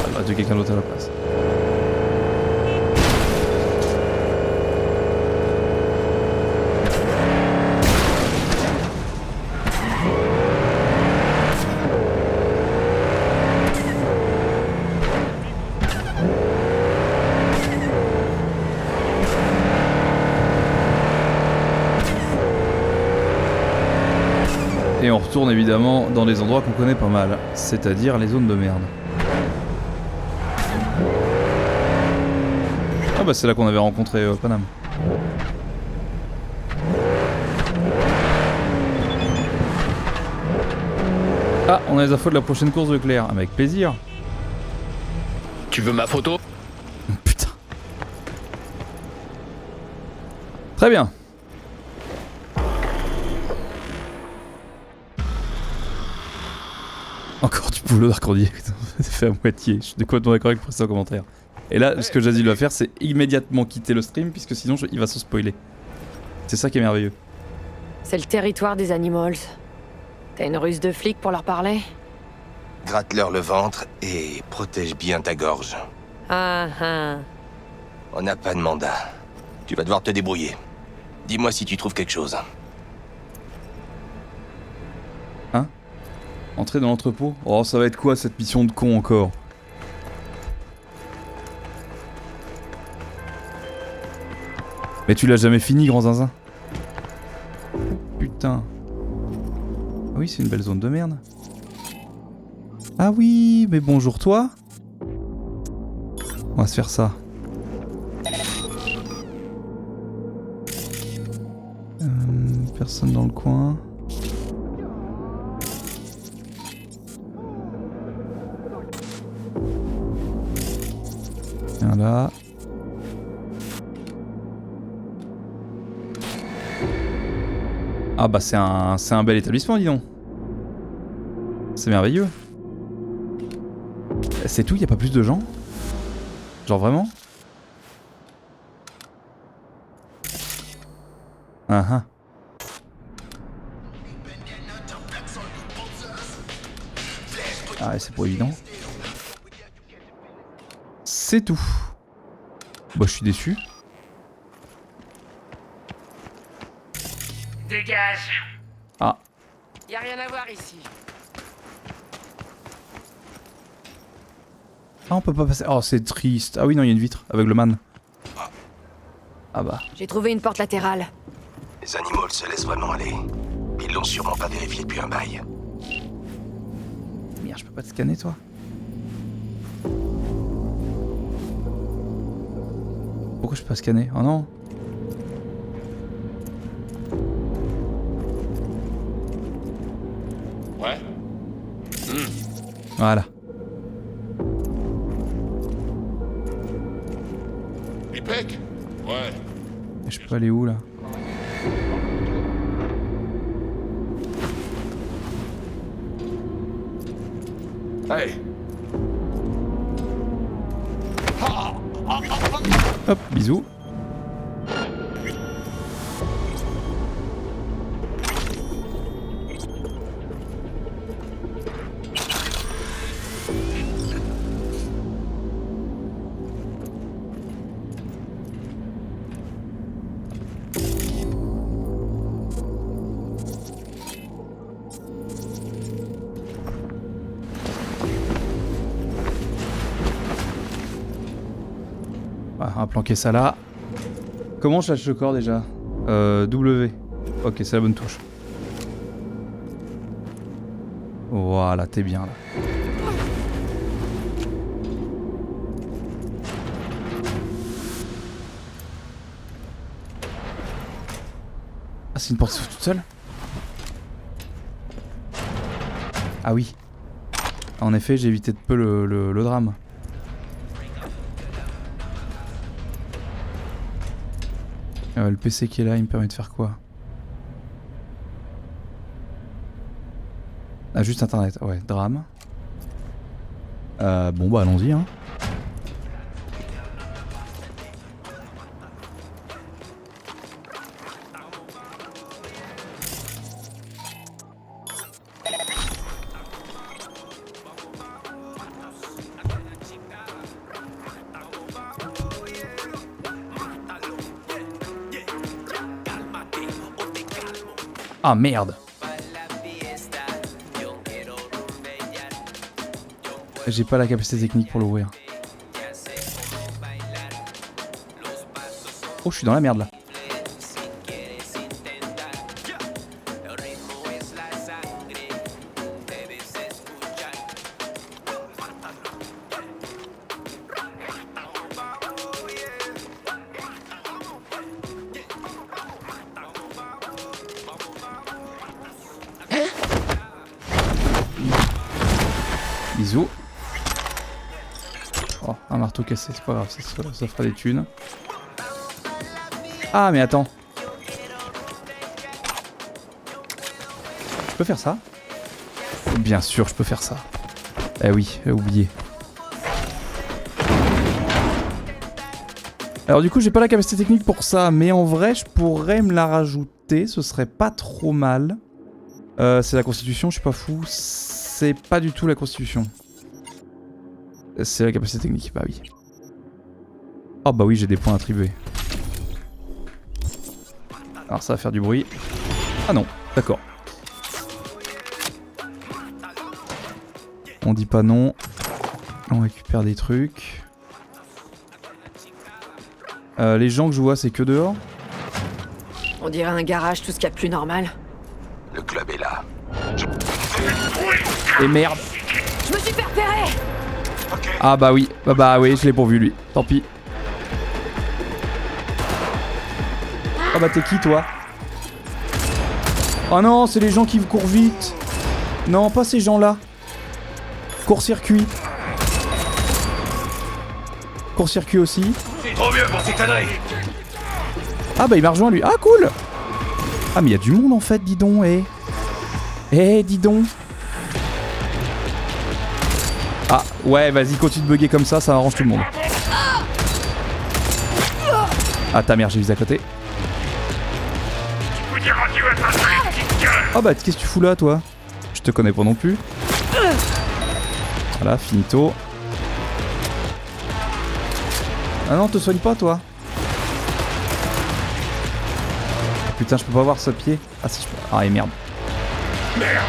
On va tuer quelqu'un d'autre à la place. Et on retourne évidemment dans des endroits qu'on connaît pas mal, c'est-à-dire les zones de merde. Ah bah c'est là qu'on avait rencontré Panam. Ah, on a les infos de la prochaine course de Claire, avec plaisir. Tu veux ma photo? Putain. Très bien. Encore du boulot d'arcandier, c'est fait à moitié. Je suis complètement d'accord avec le précédent commentaire. Et là, ce que Jazzy doit faire, c'est immédiatement quitter le stream, puisque sinon il va se spoiler. C'est ça qui est merveilleux. C'est le territoire des Animals. T'as une ruse de flic pour leur parler? Gratte-leur le ventre et protège bien ta gorge. Ah ah. On n'a pas de mandat. Tu vas devoir te débrouiller. Dis-moi si tu trouves quelque chose. Hein? Entrer dans l'entrepôt? Oh, ça va être quoi cette mission de con encore? Mais tu l'as jamais fini, grand zinzin? Putain. Ah oui, c'est une belle zone de merde. Ah oui, mais bonjour toi. On va se faire ça. Personne dans le coin. Viens là. Ah bah c'est un bel établissement, dis donc. C'est merveilleux. C'est tout, y a pas plus de gens? Genre vraiment? Ah ah. Ah ouais, c'est pas évident. C'est tout. Bah je suis déçu. Dégage. Ah. Y a rien à voir ici. Ah on peut pas passer. Oh c'est triste. Ah oui non il y a une vitre avec le man. Ah bah. J'ai trouvé une porte latérale. Les animaux se laissent vraiment aller. Ils l'ont sûrement pas vérifié depuis un bail. Merde je peux pas te scanner toi. Pourquoi je peux pas scanner? Oh non. Ouais. Voilà. Lipek? Ouais. Et je peux aller où là? Hey. Hop, bisous. Voilà, on va planquer ça là. Comment je lâche le corps déjà? W. Ok, c'est la bonne touche. Voilà, t'es bien là. Ah, c'est une porte toute seule? Ah oui. En effet, j'ai évité de peu le drame. Le PC qui est là, il me permet de faire quoi? Ah, juste internet, ouais, drame. Bon bah allons-y hein. Ah merde. J'ai pas la capacité technique pour l'ouvrir. Oh, je suis dans la merde là. Bisous. Oh, un marteau cassé, c'est pas grave, ça fera des thunes. Ah, mais attends. Je peux faire ça? Bien sûr, je peux faire ça. Eh oui, j'ai oublié. Alors du coup, j'ai pas la capacité technique pour ça, mais en vrai, je pourrais me la rajouter, ce serait pas trop mal. C'est la constitution, je suis pas fou. C'est pas du tout la constitution. C'est la capacité technique, bah oui. Oh bah oui, j'ai des points attribués. Alors ça va faire du bruit. Ah non, d'accord. On dit pas non. On récupère des trucs. Les gens que je vois, c'est que dehors. On dirait un garage, tout ce qu'il y a de plus normal. Le club est là. Et merde. Je me suis fait repérer. Ah bah oui, bah oui, je l'ai pourvu lui. Tant pis. Ah bah t'es qui toi? Oh non, c'est les gens qui courent vite. Non, pas ces gens-là. Court-circuit. Court-circuit aussi. C'est trop mieux pour ces conneries. Ah bah il m'a rejoint lui. Ah cool. Ah mais il y a du monde en fait, dis donc. Dis donc. Ah ouais, vas-y, continue de bugger comme ça arrange tout le monde. Ah ta mère, j'ai visé à côté. Ah bah qu'est-ce que tu fous là toi? Je te connais pas non plus. Voilà, finito. Ah non, te soigne pas toi. Putain, je peux pas voir ce pied. Ah si je peux. Ah et merde. Merde,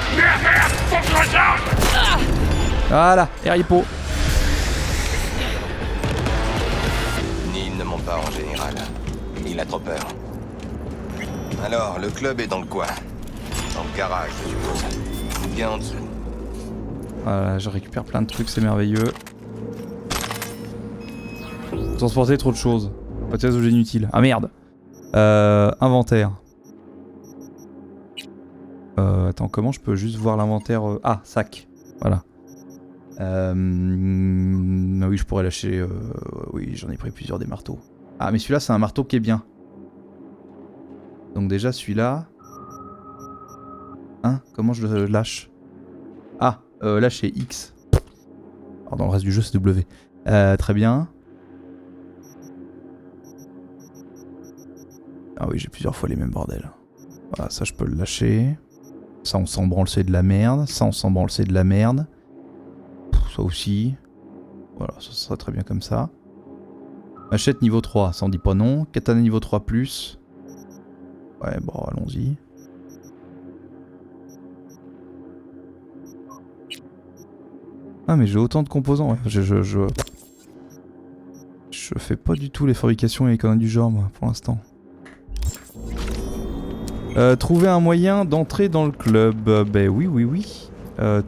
faut que je recharge. Voilà, Eripo. Neil ne monte pas en général. Il a trop peur. Alors, le club est dans le coin. Dans le garage, je suppose. Bien en dessous. Voilà, je récupère plein de trucs, c'est merveilleux. Transporter trop de choses. Peut-être objets inutiles. Ah merde. Inventaire. Attends, comment je peux juste voir l'inventaire Ah, sac. Voilà. Ah oui, je pourrais lâcher... Oui, j'en ai pris plusieurs des marteaux. Ah, mais celui-là, c'est un marteau qui est bien. Donc déjà, celui-là... Hein? Comment je le lâche? Ah, lâcher X. Alors dans le reste du jeu, c'est W. Très bien. Ah oui, j'ai plusieurs fois les mêmes bordels. Voilà, ça je peux le lâcher. Ça on s'en branle, c'est de la merde. Ça on s'en branle, c'est de la merde. Ça aussi. Voilà, ça serait très bien comme ça. Machette niveau 3, ça on dit pas non. Katana niveau 3+. Ouais, bon, allons-y. Ah mais j'ai autant de composants, ouais. Je fais pas du tout les fabrications et les conneries du genre, moi, pour l'instant. Trouver un moyen d'entrer dans le club. Ben oui.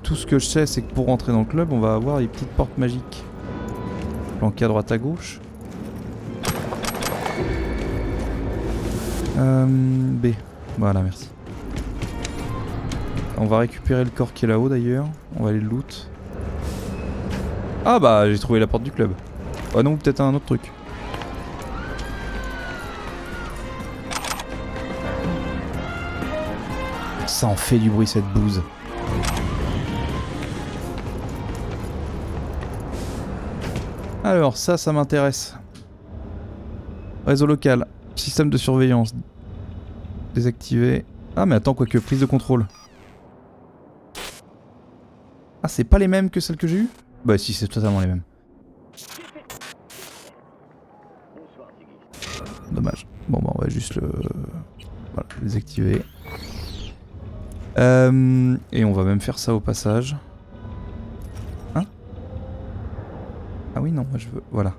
Tout ce que je sais, c'est que pour entrer dans le club, on va avoir les petites portes magiques. Planquées à droite à gauche. B. Voilà, merci. On va récupérer le corps qui est là-haut d'ailleurs. On va aller le loot. Ah bah, j'ai trouvé la porte du club. Ah non, peut-être un autre truc. Ça en fait du bruit cette bouse. Alors ça m'intéresse. Réseau local. Système de surveillance. Désactivé. Ah mais attends, quoique, prise de contrôle. Ah c'est pas les mêmes que celles que j'ai eues? Bah si, c'est totalement les mêmes. Dommage. Bon bah on va juste le... Voilà, désactiver. Et on va même faire ça au passage. Hein? Ah oui non, moi je veux... Voilà.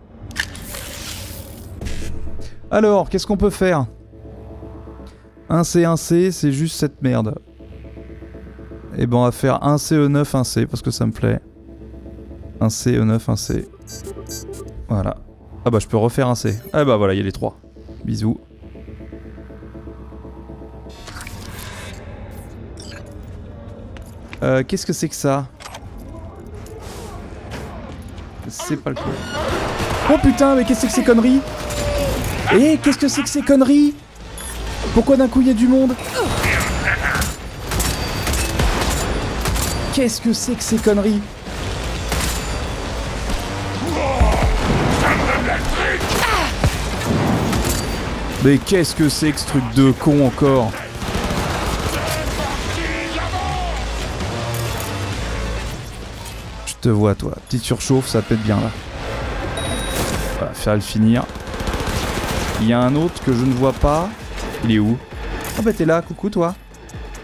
Alors, qu'est-ce qu'on peut faire? 1C, c'est juste cette merde. Et ben on va faire 1C, E9, 1C, parce que ça me plaît. 1C, E9, 1C. Voilà. Ah bah je peux refaire un C. Ah bah voilà, il y a les 3. Bisous. Qu'est-ce que c'est que ça? C'est pas le coup. Oh putain, mais qu'est-ce que c'est que ces conneries? Eh, qu'est-ce que c'est que ces conneries? Pourquoi d'un coup il y a du monde? Qu'est-ce que c'est que ces conneries? Mais qu'est-ce que c'est que ce truc de con encore? Je te vois toi, petite surchauffe, ça pète bien là. Voilà, faire le finir. Il y a un autre que je ne vois pas. Il est où? Oh bah t'es là, coucou toi.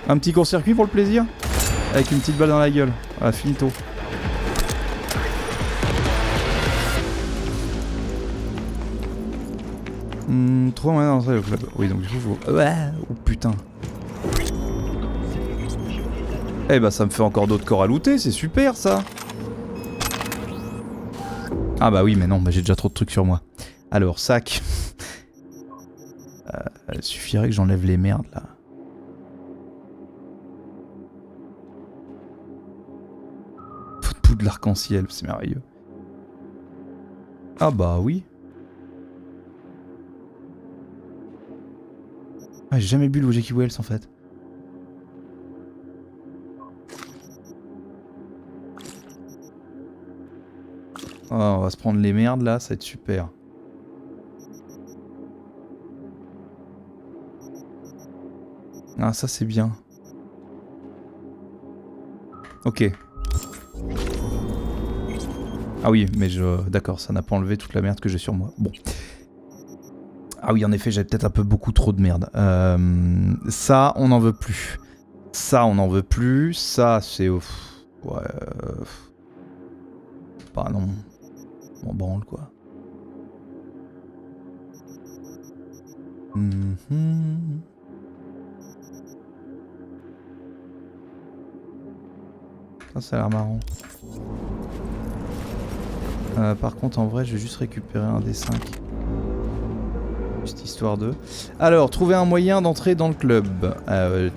Un petit court-circuit pour le plaisir? Avec une petite balle dans la gueule. Voilà, finito. Trouver un moyen d'entrer au club. Oui, donc du coup, faut... Ouais, oh putain. Eh bah ça me fait encore d'autres corps à looter, c'est super ça. Ah bah oui, mais non, bah, j'ai déjà trop de trucs sur moi. Alors, sac. Il suffirait que j'enlève les merdes là. Faut de poudre de l'arc-en-ciel, c'est merveilleux. Ah bah oui. Ah, j'ai jamais bu le Jackie Wells en fait. Oh, on va se prendre les merdes là, ça va être super. Ah ça c'est bien. Ok. Ah oui, mais d'accord, ça n'a pas enlevé toute la merde que j'ai sur moi. Bon. Ah oui, en effet, j'avais peut-être un peu beaucoup trop de merde. Ça, on n'en veut plus. Ça, on n'en veut plus. Ça, c'est... Ouais... Bah non. On branle, quoi. Ça a l'air marrant. Par contre, en vrai, je vais juste récupérer un des 5. Juste histoire de... Alors, trouver un moyen d'entrer dans le club.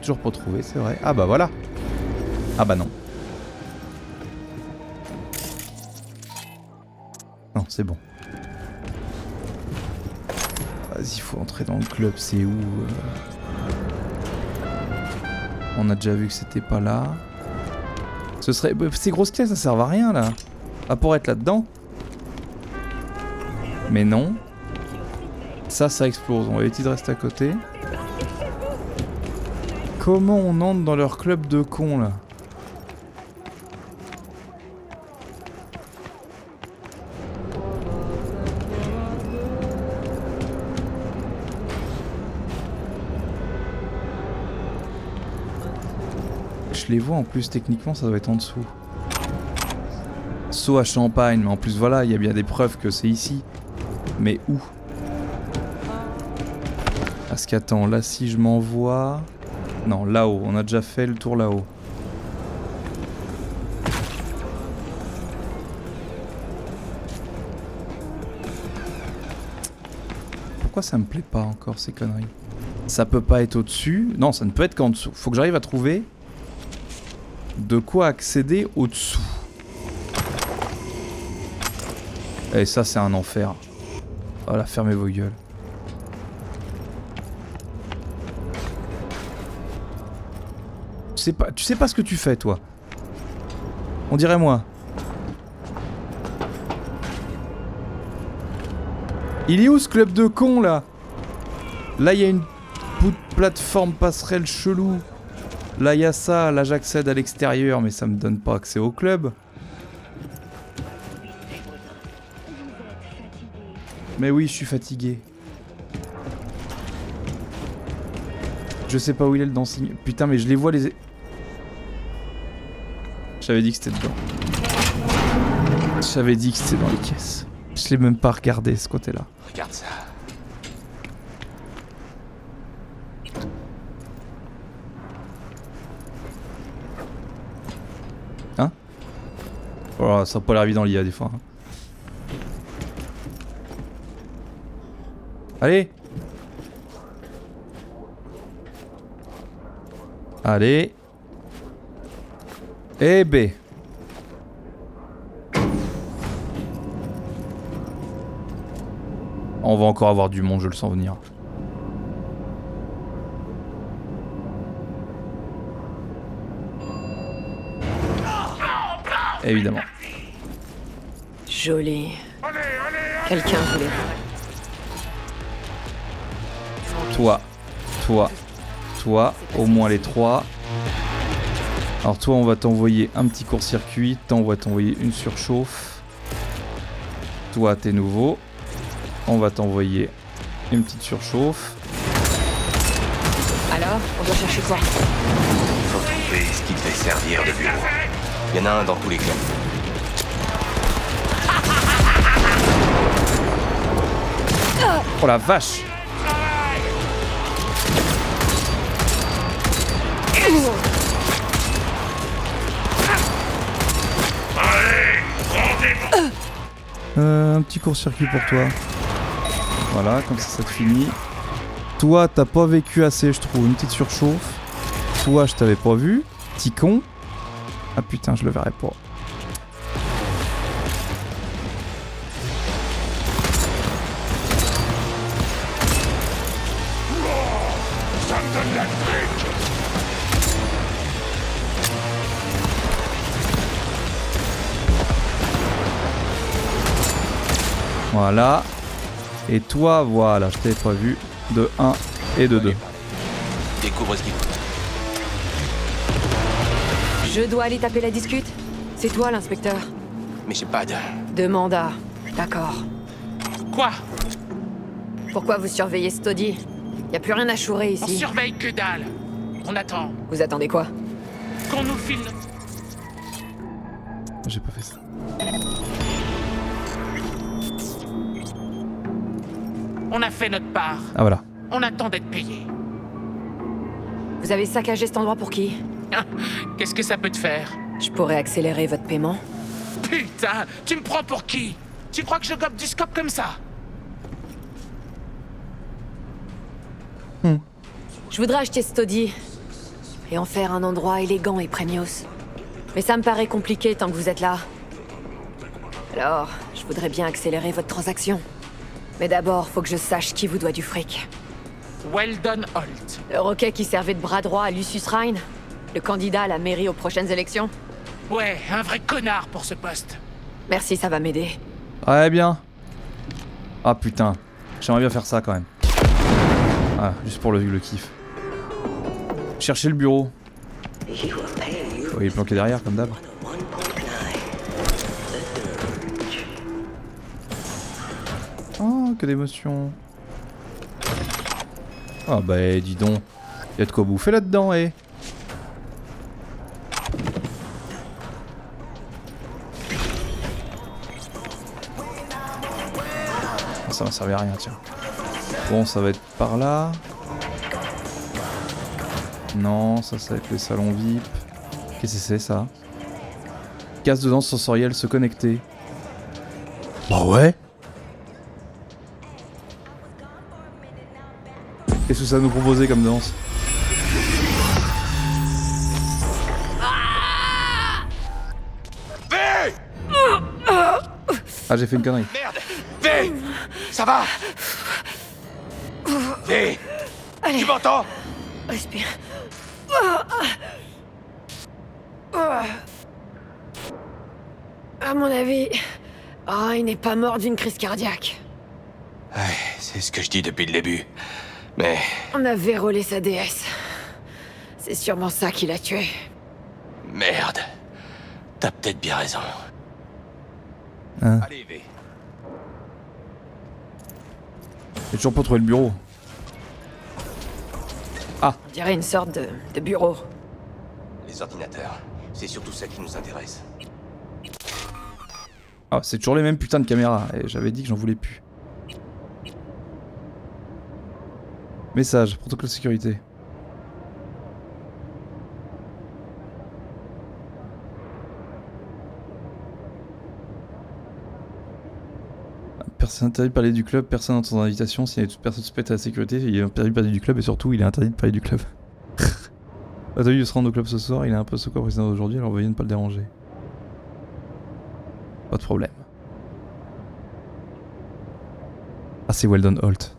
Toujours pas trouvé, c'est vrai. Ah bah voilà. Ah bah non. Non, c'est bon. Vas-y, faut entrer dans le club, c'est où On a déjà vu que c'était pas là. Ce serait... Ces grosses caisses, ça servent à rien, là. À pour être là-dedans. Mais non. Ça explose. On va éviter de rester à côté. Comment on entre dans leur club de cons, là? Je les vois en plus, techniquement, ça doit être en dessous. Saut à champagne, mais en plus, voilà, il y a bien des preuves que c'est ici. Mais où? Parce qu'attends, là, si je m'envoie... Non, là-haut, on a déjà fait le tour là-haut. Pourquoi ça me plaît pas encore, ces conneries? Ça peut pas être au-dessus. Non, ça ne peut être qu'en dessous. Faut que j'arrive à trouver de quoi accéder au-dessous. Et ça, c'est un enfer. Voilà, fermez vos gueules. Tu sais pas ce que tu fais, toi. On dirait moi. Il est où ce club de cons, là? Là, il y a une bout de plateforme passerelle chelou. Là, il y a ça. Là, j'accède à l'extérieur, mais ça me donne pas accès au club. Mais oui, je suis fatigué. Je sais pas où il est le dancing. Putain, mais je les vois les... J'avais dit que c'était dedans. J'avais dit que c'était dans les caisses. Je l'ai même pas regardé, ce côté-là. Regarde ça. Hein? Oh, ça a pas l'air évident l'IA des fois. Hein. Allez! Allez! Et B. On va encore avoir du monde, je le sens venir. Évidemment. Joli. Quelqu'un voulait... Toi, au moins les 3. Alors toi, on va t'envoyer un petit court-circuit. Toi, on va t'envoyer une surchauffe. Toi, t'es nouveau. On va t'envoyer une petite surchauffe. Alors, on doit chercher quoi? Il faut trouver ce qui devait servir de bureau. Il y en a un dans tous les clubs. Oh la vache! Un petit court-circuit pour toi. Voilà, comme ça te finit. Toi, t'as pas vécu assez, je trouve. Une petite surchauffe. Toi, je t'avais pas vu. Petit con. Ah putain, je le verrai pas. Ça me donne la trique. Voilà. Et toi, voilà, je t'avais pas vu. De 1 et de 2. Découvre ce qu'il faut. Je dois aller taper la discute. C'est toi l'inspecteur. Mais j'ai pas de... 2 mandats, d'accord. Quoi? Pourquoi vous surveillez Stody? Y a plus rien à chourer On ici. surveille que dalle. On attend. Vous attendez quoi? Qu'on nous file... J'ai pas fait ça. On a fait notre part. Ah voilà. On attend d'être payé. Vous avez saccagé cet endroit pour qui? Qu'est-ce que ça peut te faire? Je pourrais accélérer votre paiement. Putain, tu me prends pour qui? Tu crois que je gobe du scope comme ça? Je voudrais acheter Stody et en faire un endroit élégant et premios. Mais ça me paraît compliqué tant que vous êtes là. Alors, je voudrais bien accélérer votre transaction. Mais d'abord, faut que je sache qui vous doit du fric. Weldon Holt. Le roquet qui servait de bras droit à Lucius Rhine? Le candidat à la mairie aux prochaines élections? Ouais, un vrai connard pour ce poste. Merci, ça va m'aider. Ouais, bien. Ah putain. J'aimerais bien faire ça quand même. Ah, juste pour le kiff. Chercher le bureau. Oh, il est planqué derrière, comme d'hab. Oh, que d'émotion. Ah bah, dis donc. Y'a de quoi bouffer là-dedans, eh. Ça va servir à rien, tiens. Bon, ça va être par là. Non, ça va être les salons VIP. Qu'est-ce que c'est ça? Casse de danse sensorielle, se connecter. Bah ouais. Qu'est-ce que ça va nous proposer comme danse? Ah, j'ai fait une connerie. Merde! V! Ça va? V! Allez. Tu m'entends? Respire. À mon avis, il n'est pas mort d'une crise cardiaque. Ouais, c'est ce que je dis depuis le début. Mais... On a vérolé sa déesse. C'est sûrement ça qui l'a tué. Merde. T'as peut-être bien raison. Hein. Allez, V. J'ai toujours pas trouvé le bureau. Ah. On dirait une sorte de bureau. Les ordinateurs, c'est surtout ça qui nous intéresse. Ah, c'est toujours les mêmes putains de caméras. Et j'avais dit que j'en voulais plus. Message, protocole de sécurité. Personne interdit de parler du club, personne n'entend son invitation. S'il y a toute personne suspecte à la sécurité, il est interdit de parler du club et surtout, il est interdit de parler du club. Attendu de se rendre au club ce soir, il a un poste quoi président aujourd'hui, alors veuillez ne pas le déranger. Pas de problème. Ah, c'est Weldon Holt.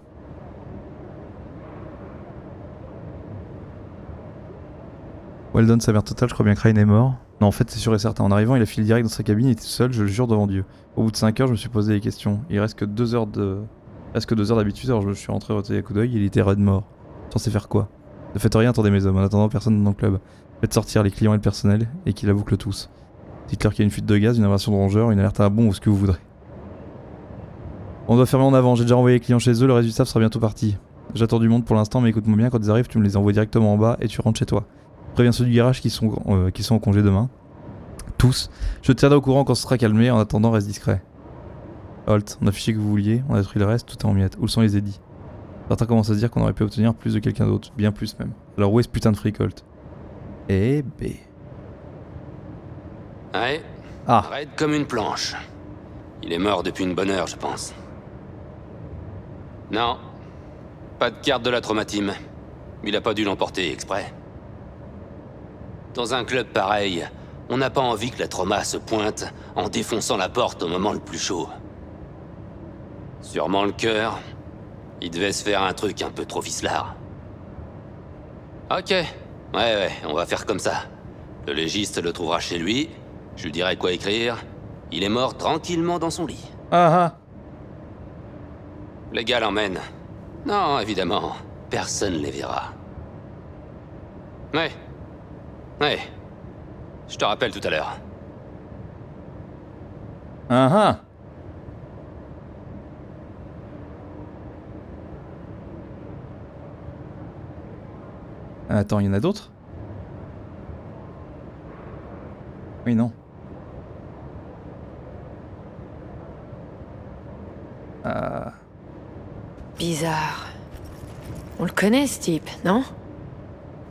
Weldon, sa mère totale, je crois bien que Ryan est mort. Non, en fait, c'est sûr et certain. En arrivant, il a filé direct dans sa cabine, il était tout seul, je le jure devant Dieu. Au bout de 5 heures, je me suis posé des questions. Il reste que 2 heures d'habitude, alors je suis rentré roter à coup d'œil, il était raide mort. Censé faire quoi? Ne faites rien, attendez mes hommes, en attendant personne dans le club. Faites sortir les clients et le personnel, et qu'ils la bouclent tous. Dites-leur qu'il y a une fuite de gaz, une invasion de rongeurs, une alerte à un bond ou ce que vous voudrez. On doit fermer en avant, j'ai déjà envoyé les clients chez eux, le reste du staff sera bientôt parti. J'attends du monde pour l'instant, mais écoute-moi bien, quand ils arrivent, tu me les envoies directement en bas et tu rentres chez toi. Préviens ceux du garage qui sont en congé demain. Tous. Je te tiendrai au courant quand ce sera calmé, en attendant, reste discret. Holt, on a fiché que vous vouliez, on a détruit le reste, tout est en miettes. Où sont les édits? Certains commencent à se dire qu'on aurait pu obtenir plus de quelqu'un d'autre, bien plus même. Alors où est ce putain de fric, Holt? Eh B. Ouais. Ah. Raide comme une planche. Il est mort depuis une bonne heure, je pense. Non. Pas de carte de la trauma team. Il a pas dû l'emporter exprès. Dans un club pareil, on n'a pas envie que la trauma se pointe en défonçant la porte au moment le plus chaud. Sûrement le cœur. Il devait se faire un truc un peu trop vicelard. Ok. Ouais, on va faire comme ça. Le légiste le trouvera chez lui. Je lui dirai quoi écrire. Il est mort tranquillement dans son lit. Ah ah. Les gars l'emmènent. Non, évidemment. Personne les verra. Ouais. Je te rappelle tout à l'heure. Ah ah. Attends, il y en a d'autres? Oui, non. Bizarre. On le connaît, ce type, non?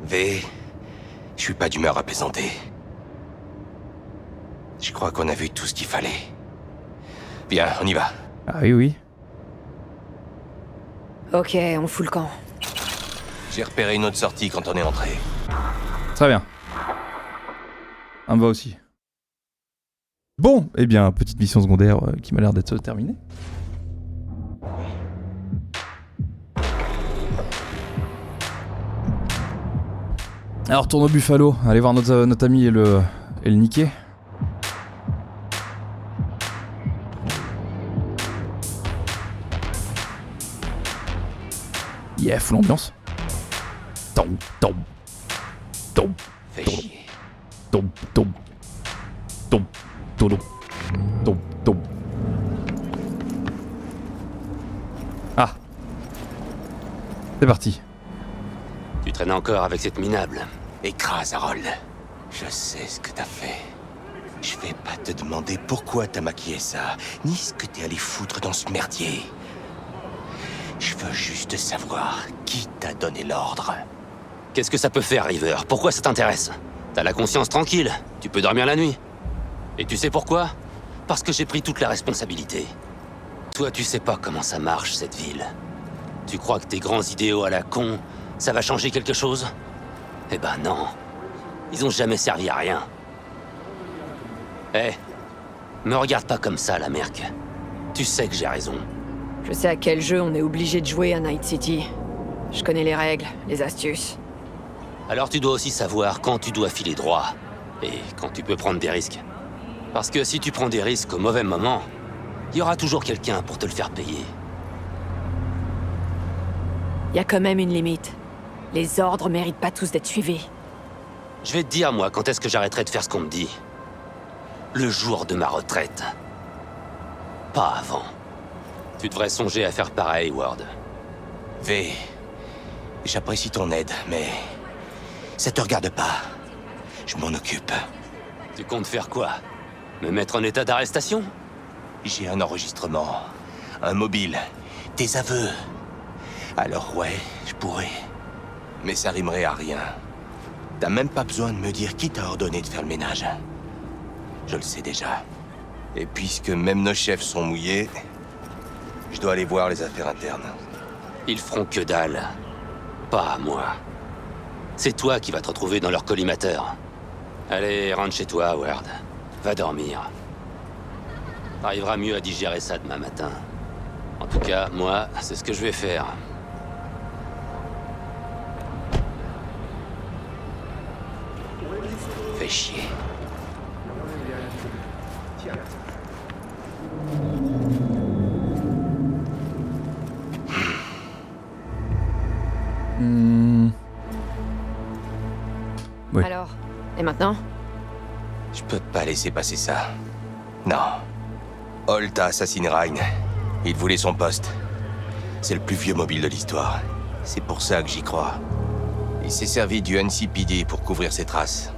V, je suis pas d'humeur à plaisanter. Je crois qu'on a vu tout ce qu'il fallait. Bien, on y va. Ah oui, oui. Ok, on fout le camp. J'ai repéré une autre sortie quand on est entré. Très bien. Un va aussi. Bon, eh bien, petite mission secondaire qui m'a l'air d'être terminée. Alors, retourne au Buffalo. Allez voir notre ami et le niquer. Yeah, full ambiance. Tom. Fais chier. Tom. Ah. C'est parti. Tu traînes encore avec cette minable. Écrase, Harold. Je sais ce que t'as fait. Je vais pas te demander pourquoi t'as maquillé ça, ni ce que t'es allé foutre dans ce merdier. Je veux juste savoir qui t'a donné l'ordre. Qu'est-ce que ça peut faire, River? Pourquoi ça t'intéresse? T'as la conscience tranquille, tu peux dormir la nuit. Et tu sais pourquoi? Parce que j'ai pris toute la responsabilité. Toi, tu sais pas comment ça marche, cette ville. Tu crois que tes grands idéaux à la con, ça va changer quelque chose? Eh ben non. Ils ont jamais servi à rien. Eh, me regarde pas comme ça, la merc. Tu sais que j'ai raison. Je sais à quel jeu on est obligé de jouer à Night City. Je connais les règles, les astuces. Alors tu dois aussi savoir quand tu dois filer droit, et quand tu peux prendre des risques. Parce que si tu prends des risques au mauvais moment, il y aura toujours quelqu'un pour te le faire payer. Y a quand même une limite. Les ordres méritent pas tous d'être suivis. Je vais te dire, moi, quand est-ce que j'arrêterai de faire ce qu'on me dit. Le jour de ma retraite. Pas avant. Tu devrais songer à faire pareil, Ward. V, j'apprécie ton aide, mais ça te regarde pas. Je m'en occupe. Tu comptes faire quoi? Me mettre en état d'arrestation? J'ai un enregistrement, un mobile, des aveux. Alors ouais, je pourrais. Mais ça rimerait à rien. T'as même pas besoin de me dire qui t'a ordonné de faire le ménage. Je le sais déjà. Et puisque même nos chefs sont mouillés, je dois aller voir les affaires internes. Ils feront que dalle. Pas à moi. C'est toi qui vas te retrouver dans leur collimateur. Allez, rentre chez toi, Ward. Va dormir. T'arriveras mieux à digérer ça demain matin. En tout cas, moi, c'est ce que je vais faire. Fais chier. Oui. Alors, et maintenant? Je peux pas laisser passer ça. Non. Holt a assassiné Ryan. Il voulait son poste. C'est le plus vieux mobile de l'histoire. C'est pour ça que j'y crois. Il s'est servi du NCPD pour couvrir ses traces.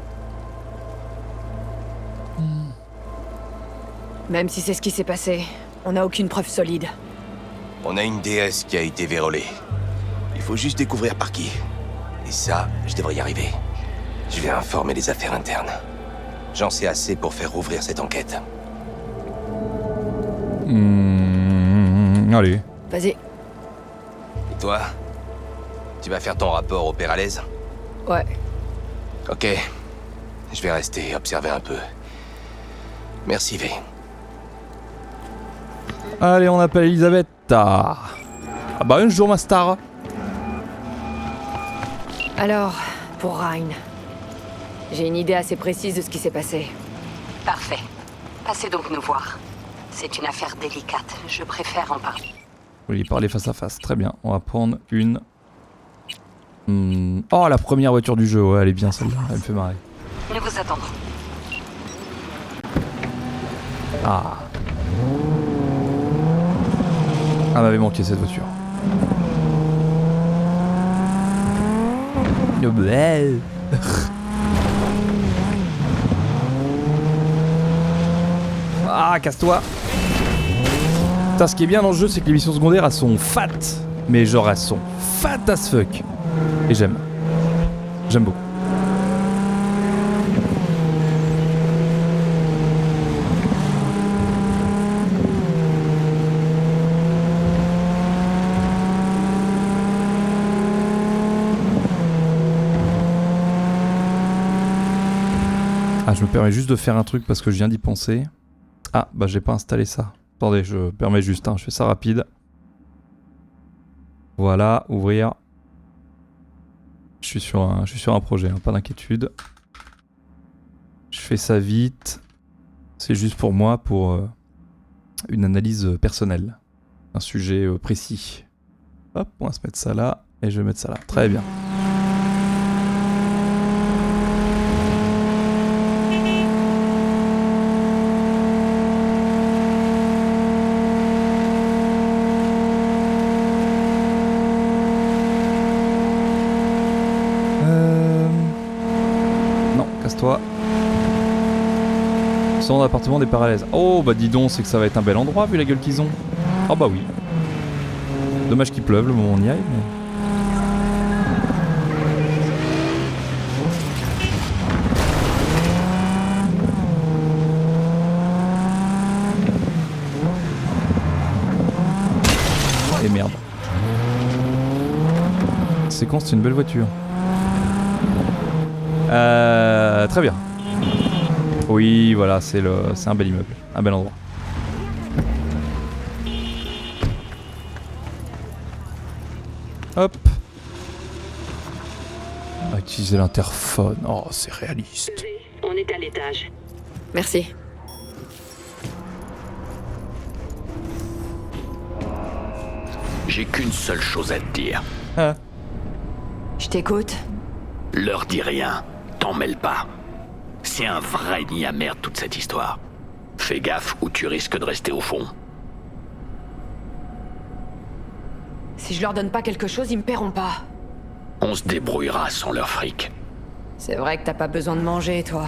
Même si c'est ce qui s'est passé, on n'a aucune preuve solide. On a une déesse qui a été vérolée. Il faut juste découvrir par qui. Et ça, je devrais y arriver. Je vais informer les affaires internes. J'en sais assez pour faire rouvrir cette enquête. Allez. Vas-y. Et toi? Tu vas faire ton rapport au Peralez? Ouais. Ok. Je vais rester et observer un peu. Merci, V. Allez, on appelle Elisabeth. Ah bah un jour, ma star. Alors, pour Ryan. J'ai une idée assez précise de ce qui s'est passé. Parfait. Passez donc nous voir. C'est une affaire délicate. Je préfère en parler. Vous voulez parler face à face. Très bien. On va prendre une... Oh, la première voiture du jeu. Ouais, elle est bien celle-là. Elle me fait marrer. Nous vous attendrons. Ah. Ah, m'avait manqué cette voiture. Ah, casse-toi. Putain, ce qui est bien dans le jeu, c'est que les missions secondaires, elles sont fat. Mais genre, elles sont fat as fuck. Et j'aime. J'aime beaucoup. Ah, je me permets juste de faire un truc parce que je viens d'y penser. Ah, bah j'ai pas installé ça. Attendez, je permets juste, hein, je fais ça rapide. Voilà, ouvrir. Je suis sur un projet, hein, pas d'inquiétude. Je fais ça vite. C'est juste pour moi, pour une analyse personnelle. Un sujet précis. Hop, on va se mettre ça là, et je vais mettre ça là. Très bien. Non, casse-toi. Son appartement des Parallèles. Oh bah dis donc, c'est que ça va être un bel endroit vu la gueule qu'ils ont. Oh bah oui. Dommage qu'il pleuve le moment où on y aille. Mais... Et merde. C'est con, c'est une belle voiture. Très bien. Oui, voilà, c'est un bel immeuble, un bel endroit. Hop. On va utiliser l'interphone. Oh, c'est réaliste. On est à l'étage. Merci. J'ai qu'une seule chose à te dire. Ah. Je t'écoute. Leur dis rien, t'en mêle pas. C'est un vrai nid à merde toute cette histoire. Fais gaffe ou tu risques de rester au fond. Si je leur donne pas quelque chose, ils me paieront pas. On se débrouillera sans leur fric. C'est vrai que t'as pas besoin de manger, toi.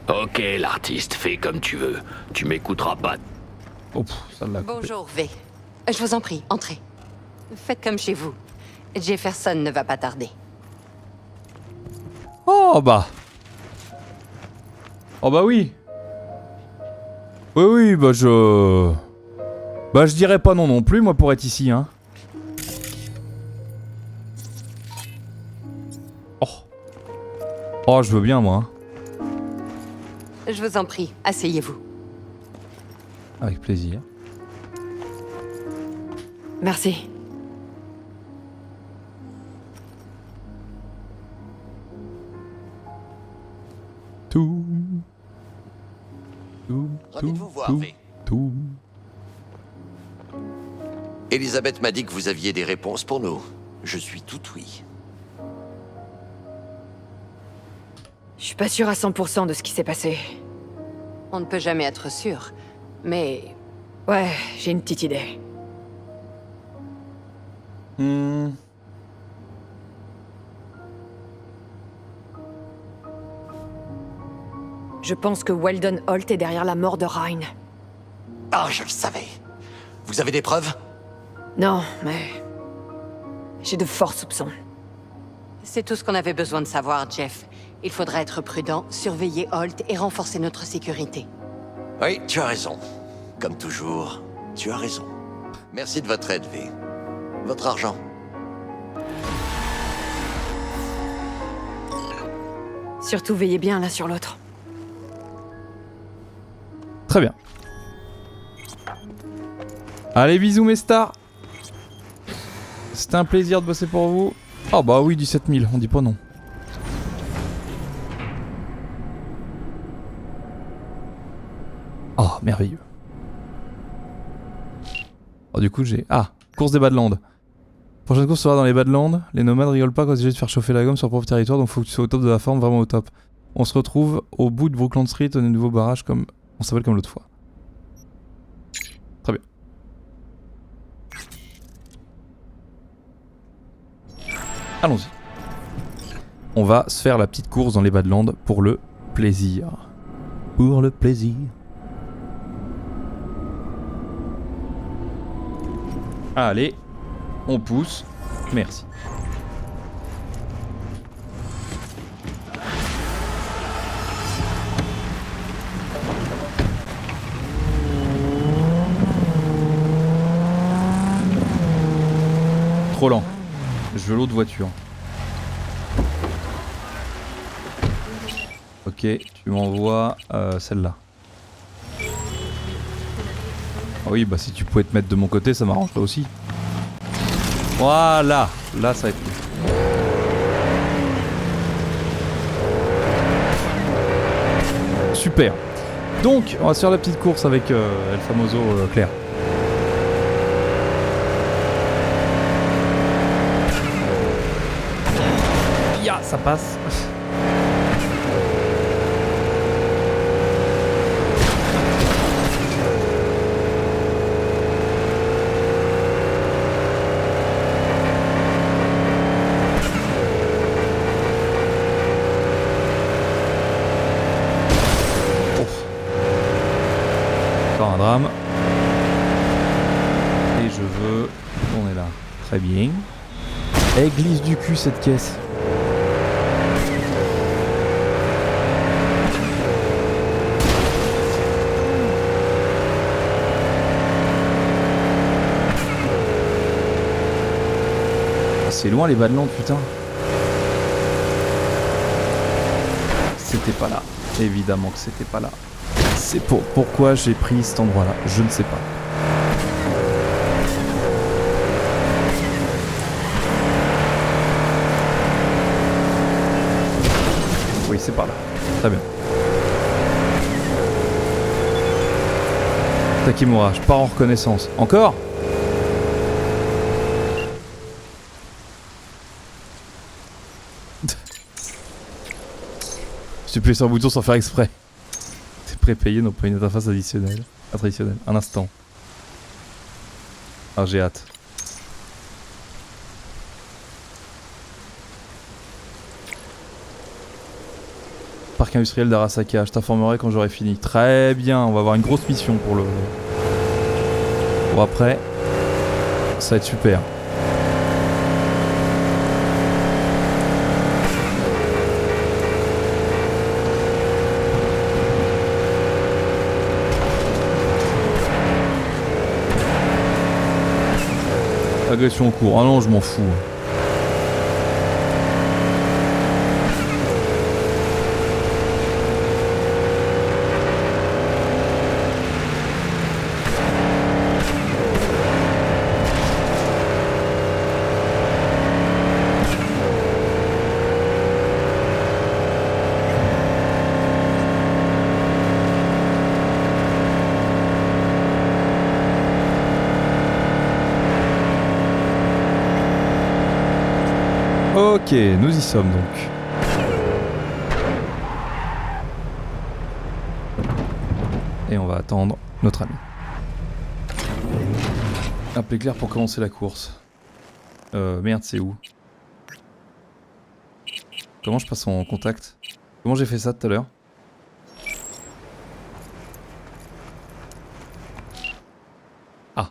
Ok, l'artiste, fais comme tu veux. Tu m'écouteras pas. Oh, ça l'a coupé. Bonjour, V. Je vous en prie, entrez. Faites comme chez vous. Jefferson ne va pas tarder. Oh bah. Oh bah oui. Oui, oui, bah je... Bah je dirais pas non plus, moi, pour être ici, hein. Oh. Oh, je veux bien, moi. Je vous en prie, asseyez-vous. Avec plaisir. Merci. Tout. Ravi de vous voir, V. Tout. Elisabeth m'a dit que vous aviez des réponses pour nous. Je suis tout oui. Je suis pas sûre à 100% de ce qui s'est passé. On ne peut jamais être sûr, mais... Ouais, j'ai une petite idée. Je pense que Weldon Holt est derrière la mort de Ryan. Ah, je le savais. Vous avez des preuves? Non, mais... j'ai de forts soupçons. C'est tout ce qu'on avait besoin de savoir, Jeff. Il faudra être prudent, surveiller Holt et renforcer notre sécurité. Oui, tu as raison. Comme toujours, tu as raison. Merci de votre aide, V. Votre argent. Surtout veillez bien l'un sur l'autre. Très bien. Allez, bisous mes stars. C'était un plaisir de bosser pour vous. Oh bah oui, 17 000, on dit pas non. Oh, merveilleux. Oh, du coup, j'ai... Ah, course des Badlands. Prochaine course sera dans les Badlands. Les nomades rigolent pas quand il s'agit de faire chauffer la gomme sur leur propre territoire, donc faut que tu sois au top de la forme, vraiment au top. On se retrouve au bout de Brookland Street, au nouveau barrage, comme on s'appelle comme l'autre fois. Très bien. Allons-y. On va se faire la petite course dans les Badlands pour le plaisir. Pour le plaisir. Allez, on pousse. Merci. Trop lent. Je veux l'autre voiture. Ok, tu m'envoies celle-là. Ah oui, bah si tu pouvais te mettre de mon côté, ça m'arrangerait aussi. Voilà, là ça va être cool. Super. Donc, on va se faire la petite course avec El Famoso Claire. Ya, ça passe. Encore un drame. Et je veux... On est là. Très bien. Elle glisse du cul cette caisse. C'est loin les Badlands, putain. C'était pas là. Évidemment que c'était pas là. C'est pourquoi j'ai pris cet endroit-là. Je ne sais pas. Oui, c'est par là. Très bien. Takimura, je pars en reconnaissance. Encore ? J'ai appuyé sur un bouton sans faire exprès. C'est prépayé, non pas une interface additionnelle. Un instant. Ah, j'ai hâte. Parc industriel d'Arasaka, je t'informerai quand j'aurai fini. Très bien, on va avoir une grosse mission pour le... Pour après. Ça va être super. Agression en cours. Ah non, je m'en fous. Ok, nous y sommes donc. Et on va attendre notre ami. Appelez Claire pour commencer la course. Merde, c'est où? Comment je passe en contact? Comment j'ai fait ça tout à l'heure? Ah.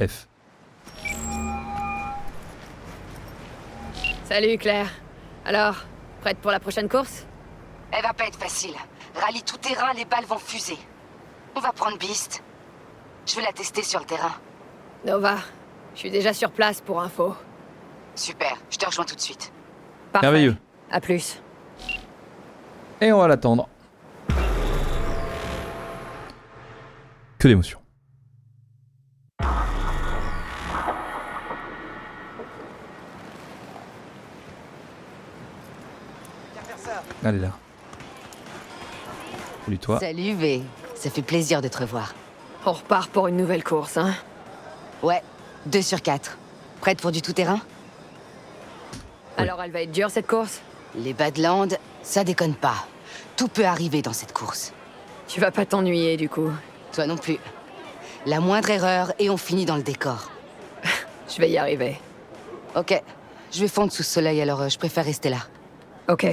F. Salut Claire. Alors, prête pour la prochaine course? Elle va pas être facile. Rallye tout terrain, les balles vont fuser. On va prendre Beast. Je vais la tester sur le terrain. Nova, je suis déjà sur place pour info. Super, je te rejoins tout de suite. Parfait. Merveilleux. À plus. Et on va l'attendre. Que d'émotion. Elle est là. Salut toi. Salut V, ça fait plaisir de te revoir. On repart pour une nouvelle course, hein? Ouais, 2 sur 4. Prête pour du tout-terrain? Alors elle va être dure cette course? Les Badlands, ça déconne pas. Tout peut arriver dans cette course. Tu vas pas t'ennuyer du coup? Toi non plus. La moindre erreur et on finit dans le décor. Je vais y arriver. Ok, Je vais fondre sous ce soleil, alors je préfère rester là. Ok.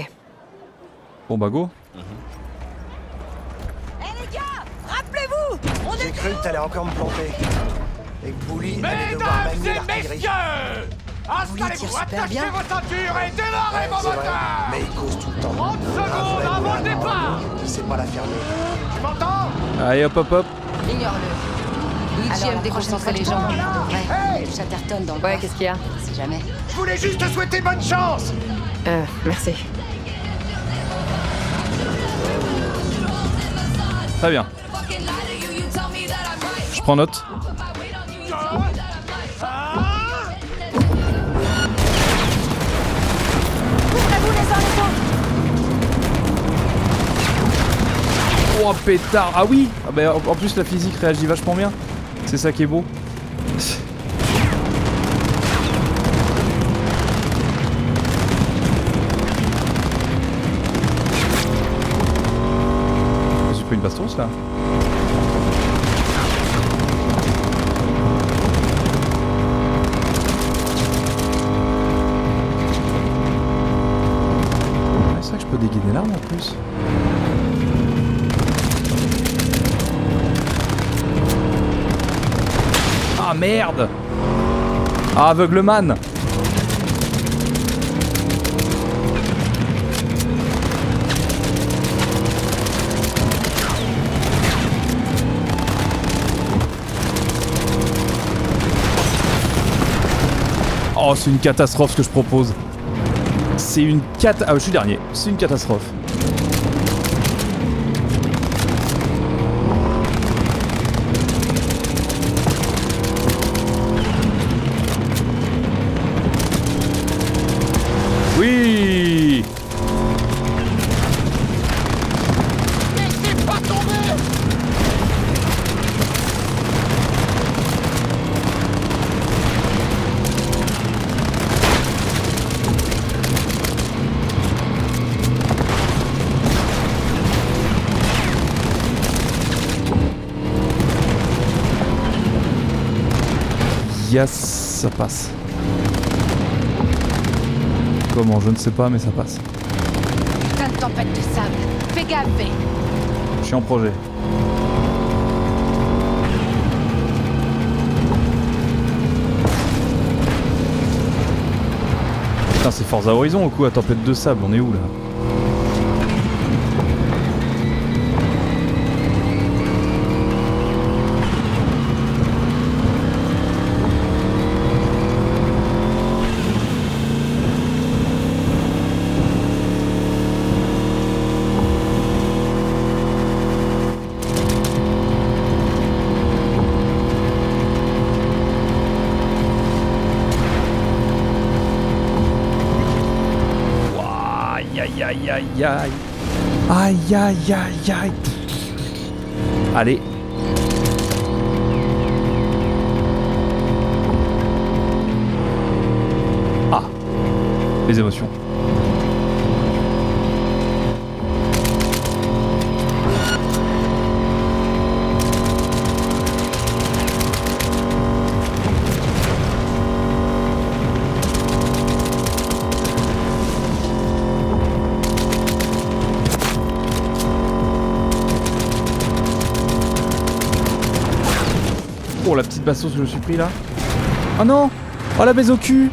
Bon bah go. Les gars, rappelez-vous, J'ai cru que t'allais encore me planter. Et que Bully allait devoir Mesdames manier et l'artillerie. messieurs, installez-vous, attachez vos ceintures et démarrez mon C'est vrai, moteur. mais il cause tout le temps. 30 secondes avant le départ. Il sait pas la fermer. Tu m'entends? Allez hop hop hop. Ignore-le. Luigi aime déconcentrer les gens. Ouais. Chatterton dans le Ouais, qu'est-ce qu'il y a? Si jamais. Je voulais juste te souhaiter bonne chance. Merci. Très bien. Je prends note. Oh pétard. Ah oui. Ah bah, en plus la physique réagit vachement bien. C'est ça qui est beau. J'ai pris une bastos là. C'est vrai que je peux dégainer l'arme en plus. Ah merde! Ah aveugleman! Oh c'est une catastrophe ce que je propose. C'est une ah je suis dernier. C'est une catastrophe. Oui. Laissez pas tomber. Yes, ça passe. Comment, je ne sais pas, mais ça passe. Putain de tempête de sable. Fais gaffe, V. Je suis en projet. Putain, c'est Forza Horizon au coup à tempête de sable, on est où là? Aïe aïe aïe aïe. Aïe aïe aïe aïe. Allez. Ah. Les émotions. Oh la petite bastos que je me suis pris là. Oh non. Oh la baise au cul.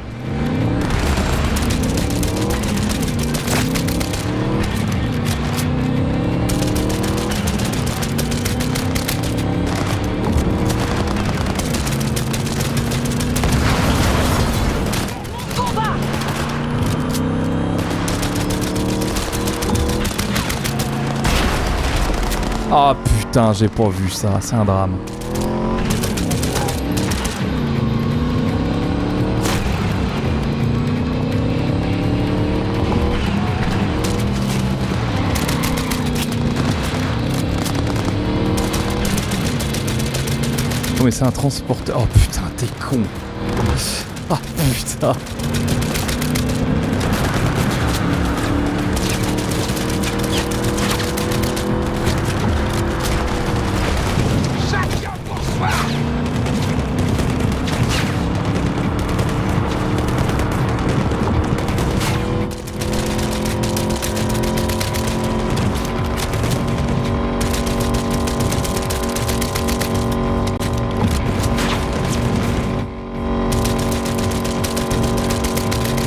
Ah putain, j'ai pas vu ça, c'est un drame. Oh mais c'est un transporteur. Oh putain, t'es con. Ah putain. Chacun pour soi.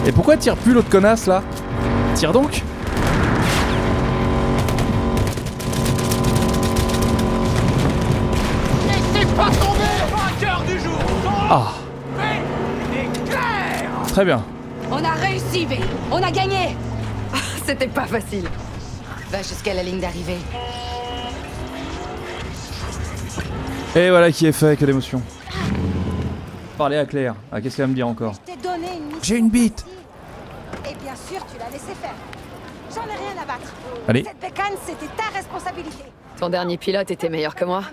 Et pourquoi tire plus l'autre connasse là? Tire donc. Laissez pas tomber! Vainqueur du jour! Ah. Très bien. On a réussi, V. On a gagné. C'était pas facile. Va jusqu'à la ligne d'arrivée. Et voilà qui est fait, que d'émotion. Parler à Claire. Ah, qu'est-ce qu'elle va me dire encore? Je t'ai donné une mission. J'ai une bite. Et bien sûr, tu l'as laissé faire. J'en ai rien à battre. Allez. Cette bécane, c'était ta responsabilité. Ton dernier pilote était meilleur que moi.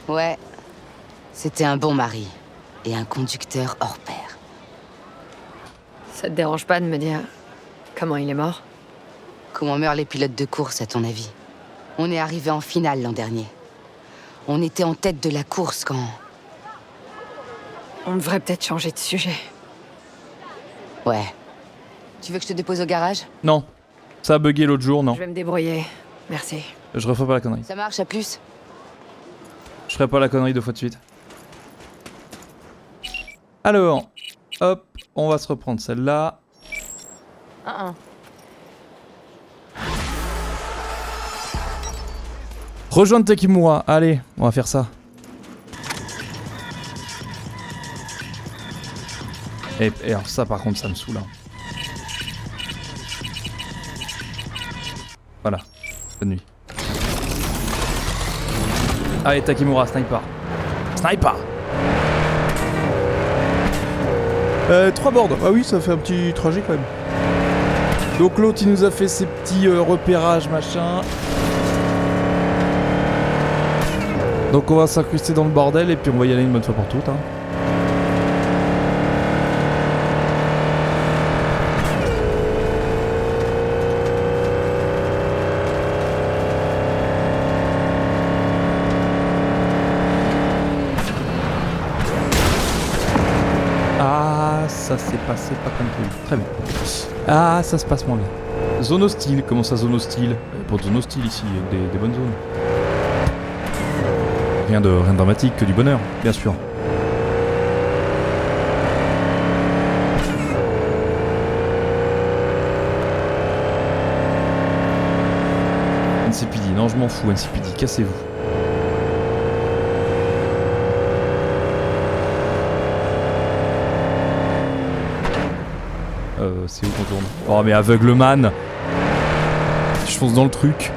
Ouais. C'était un bon mari. Et un conducteur hors pair. Ça te dérange pas de me dire comment il est mort? Comment meurent les pilotes de course, à ton avis? On est arrivé en finale l'an dernier. On était en tête de la course quand... On devrait peut-être changer de sujet. Ouais. Tu veux que je te dépose au garage? Non. Ça a bugué l'autre jour, non. Je vais me débrouiller. Merci. Je refais pas la connerie. Ça marche, à plus. Je ferai pas la connerie 2 fois de suite. Alors, hop, on va se reprendre celle-là. Rejoindre Takimura, allez, on va faire ça. Et alors ça par contre ça me saoule. Hein. Voilà, bonne nuit. Allez Takimura, sniper. Sniper. 3 boards, ah oui ça fait un petit trajet quand même. Donc l'autre il nous a fait ses petits repérages machin. Donc on va s'incruster dans le bordel et puis on va y aller une bonne fois pour toutes. Hein. Ah, ça s'est passé pas comme prévu. Très bien. Ah, ça se passe moins bien. Zone hostile, comment ça zone hostile? Pas de zone hostile ici, avec des bonnes zones. Rien de dramatique, que du bonheur, bien sûr. NCPD, non je m'en fous, NCPD, cassez-vous. C'est où qu'on tourne? Oh mais aveugleman! Je fonce dans le truc.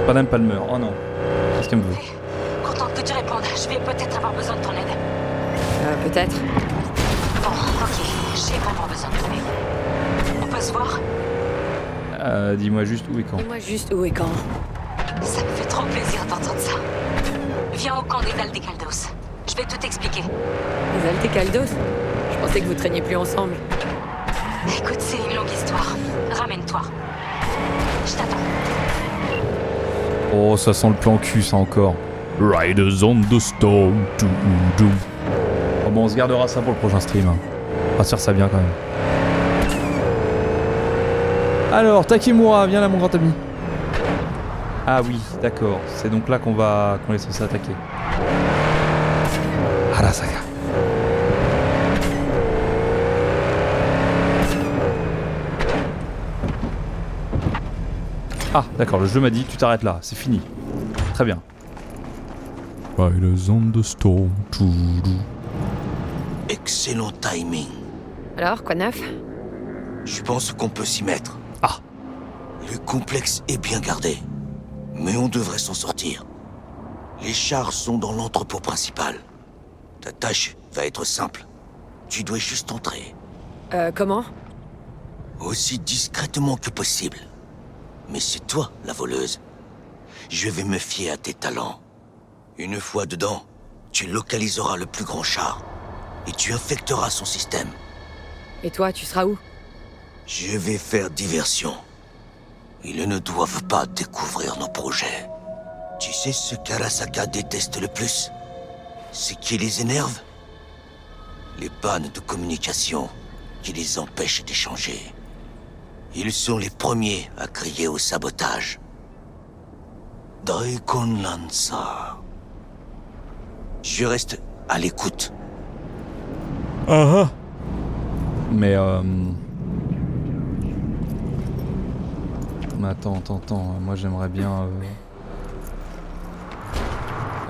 Madame Palmer, oh non. Qu'est-ce qu'elle me veut? Contente que tu répondes. Je vais peut-être avoir besoin de ton aide. Peut-être. Bon, ok. J'ai vraiment besoin de ton aide. On peut se voir? Dis-moi juste où et quand. Dis-moi juste où et quand. Ça me fait trop plaisir d'entendre ça. Viens au camp des Aldecaldos. Je vais tout expliquer. Les Aldecaldos? Je pensais que vous traîniez plus ensemble. Écoute, c'est une longue histoire. Ramène-toi. Je t'attends. Oh, ça sent le plan cul, ça encore. Riders on the storm. Oh bon, on se gardera ça pour le prochain stream. Hein. On va se faire ça bien quand même. Alors, Takimura, viens là, mon grand ami. Ah oui, d'accord. C'est donc là qu'on est censé attaquer. Arasaka. Ah, d'accord, le jeu m'a dit tu t'arrêtes là, c'est fini. Très bien. Riders on the storm. Excellent timing. Alors, quoi de neuf? Je pense qu'on peut s'y mettre. Ah. Le complexe est bien gardé, mais on devrait s'en sortir. Les chars sont dans l'entrepôt principal. Ta tâche va être simple. Tu dois juste entrer. Comment? Aussi discrètement que possible. Mais c'est toi, la voleuse. Je vais me fier à tes talents. Une fois dedans, tu localiseras le plus grand char. Et tu infecteras son système. Et toi, tu seras où? Je vais faire diversion. Ils ne doivent pas découvrir nos projets. Tu sais ce qu'Arasaka déteste le plus? Ce qui les énerve? Les pannes de communication qui les empêchent d'échanger. Ils sont les premiers à crier au sabotage. Daikon Lanza. Je reste à l'écoute. Mais Mais attends. Moi j'aimerais bien...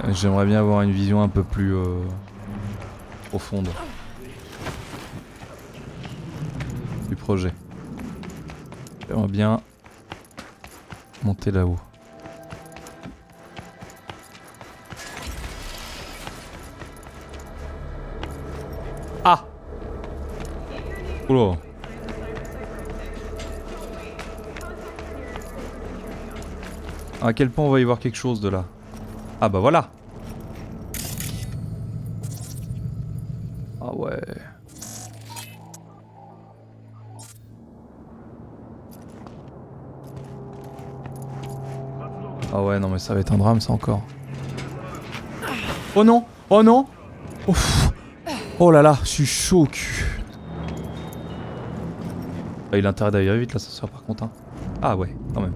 J'aimerais bien avoir une vision un peu plus profonde du projet. J'aimerais bien monter là-haut. Ah! Oula! À quel point on va y voir quelque chose de là? Ah bah voilà! Ah ouais. Ah ouais, non mais ça va être un drame ça encore. Oh non! Oh non! Ouf. Oh là là, je suis chaud au cul. Ah, il a intérêt d'aller vite l'ascenseur par contre. Hein. Ah ouais, quand même.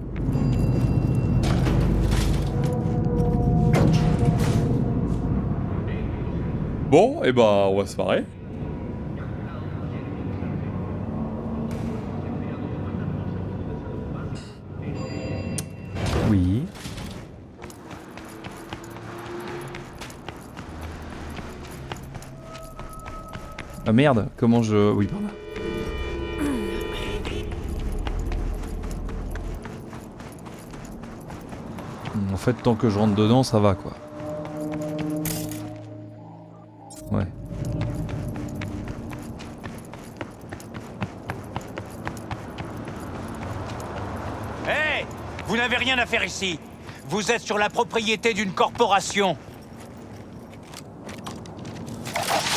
Bon, et bah on va se marrer. Oui. Ah merde, comment je... Oui, par là. En fait, tant que je rentre dedans, ça va quoi. Ouais. Hé! Vous n'avez rien à faire ici. Vous êtes sur la propriété d'une corporation.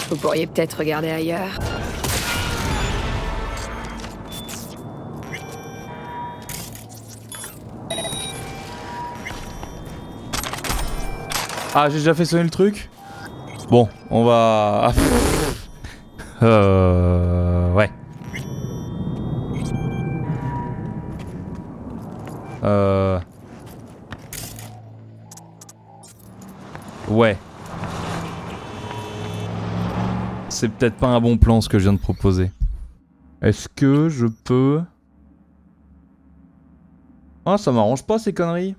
Vous pourriez peut-être regarder ailleurs. Ah, j'ai déjà fait sonner le truc. Bon, on va... Ouais. Ouais. C'est peut-être pas un bon plan ce que je viens de proposer. Est-ce que je peux... Ah, ça m'arrange pas ces conneries.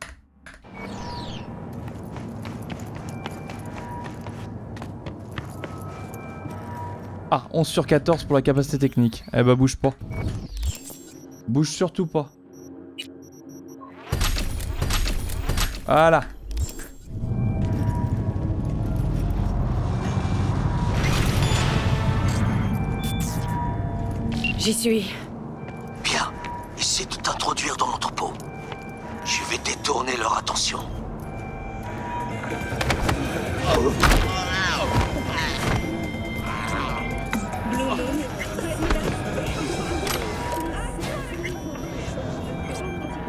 Ah, 11 sur 14 pour la capacité technique. Eh bah bouge pas. Bouge surtout pas. Voilà. J'y suis. Bien. Essaie de t'introduire dans l'entrepôt. Je vais détourner leur attention.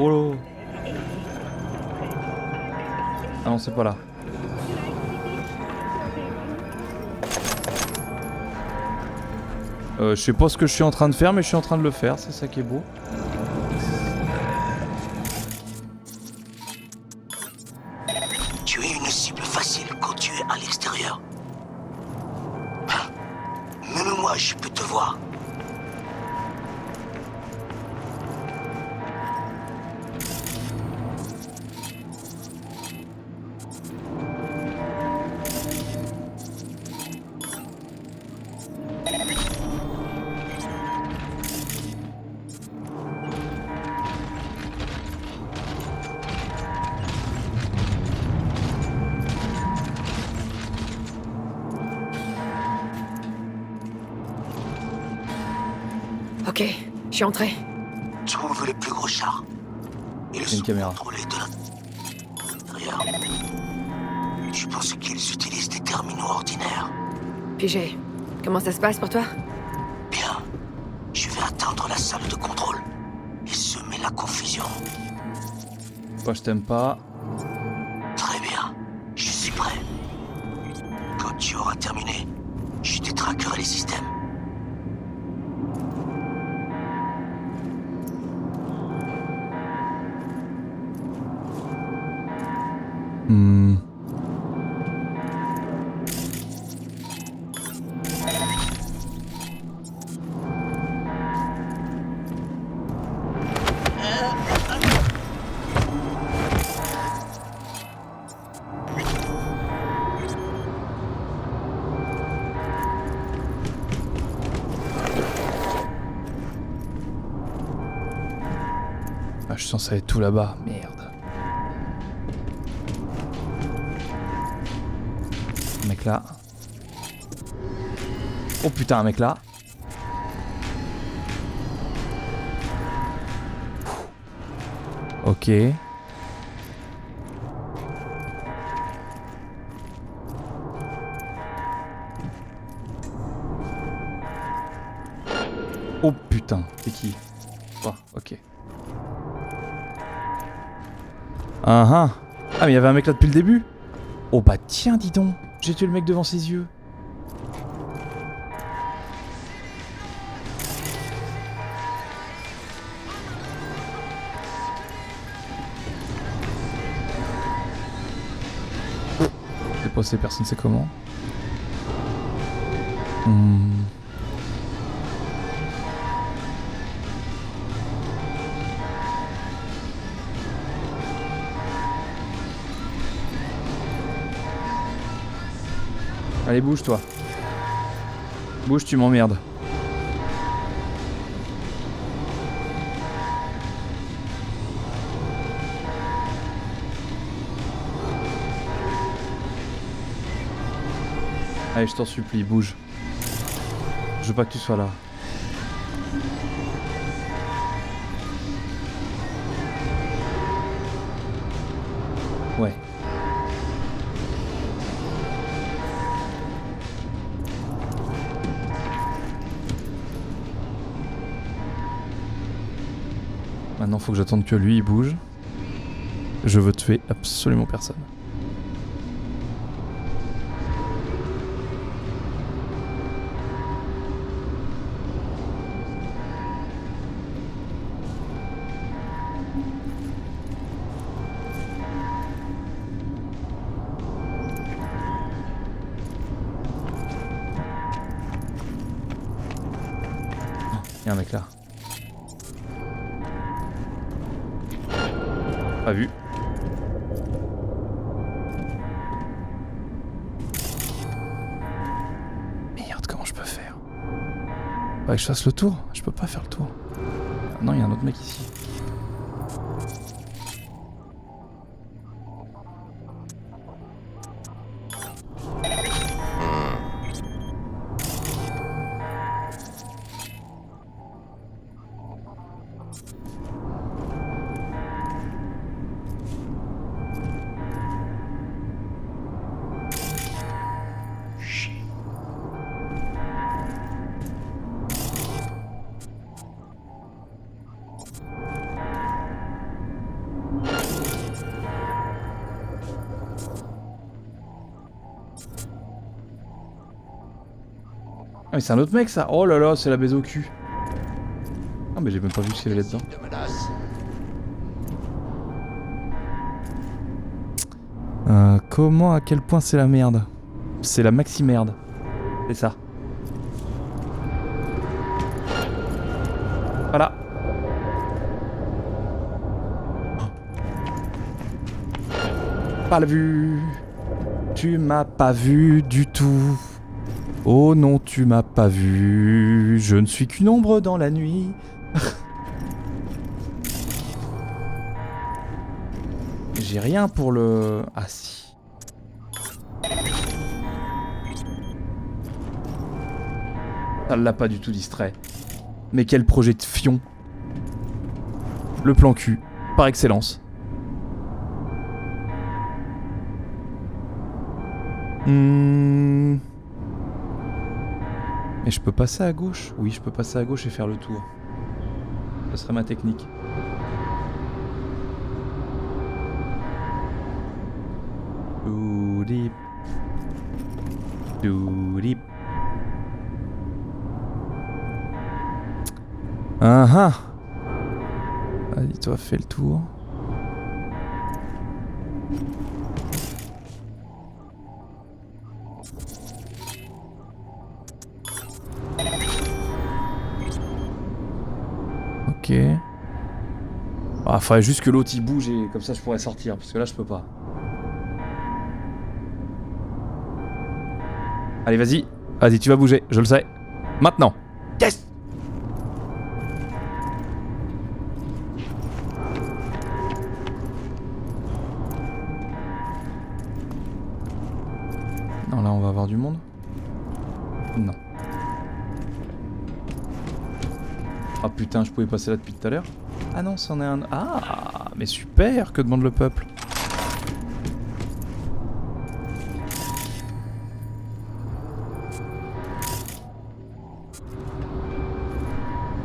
Oh là. Ah non, c'est pas là. Je sais pas ce que je suis en train de faire, mais je suis en train de le faire, c'est ça qui est beau. Tu es une cible facile quand tu es à l'extérieur. Même moi, je peux te voir. Ok, je suis entré. Trouve le plus gros char. Ils sont contrôlés de l'intérieur. Je pense qu'ils utilisent des terminaux ordinaires. Pigé. Comment ça se passe pour toi? Bien. Je vais atteindre la salle de contrôle et semer la confusion. Moi je t'aime pas. Très bien. Je suis prêt. Quand tu auras terminé, je détraquerai les systèmes. Ah, je suis censé aller tout là-bas, merde. Un mec là. Oh putain, un mec là. Ok. Oh putain, c'est qui? Oh, ok. Ah mais il y avait un mec là depuis le début. Oh bah tiens, dis donc, j'ai tué le mec devant ses yeux. Déposer personne sait comment. Allez, bouge toi. Bouge, tu m'emmerdes. Allez, je t'en supplie, bouge. Je veux pas que tu sois là. Ouais. Maintenant, faut que j'attende que lui il bouge. Je veux tuer absolument personne. Il y a un mec là. Pas vu. Merde, comment je peux faire? Faudrait que je fasse le tour. Je peux pas faire le tour. Non, il y a un autre mec ici. Ah mais c'est un autre mec ça. Oh là là, c'est la baise au cul. Ah mais j'ai même pas vu ce qu'il y avait là-dedans. Comment, à quel point c'est la merde? C'est la maxi merde. C'est ça. Voilà. Pas la vue. Tu m'as pas vu du tout. Oh non, tu m'as pas vu. Je ne suis qu'une ombre dans la nuit. J'ai rien pour le... Ah si. Ça l'a pas du tout distrait. Mais quel projet de fion. Le plan cul, par excellence. Mais je peux passer à gauche? Oui, je peux passer à gauche et faire le tour. Ce serait ma technique. Doudip. Ah. Vas-y, toi, fais le tour. Ok. Ah, faudrait juste que l'autre il bouge et comme ça je pourrais sortir, parce que là je peux pas. Allez, vas-y. Vas-y, tu vas bouger, je le sais. Maintenant. Yes! Non, là on va avoir du monde. Non. Ah putain, je pouvais passer là depuis tout à l'heure. Ah non, c'en est un... Ah, mais super, que demande le peuple?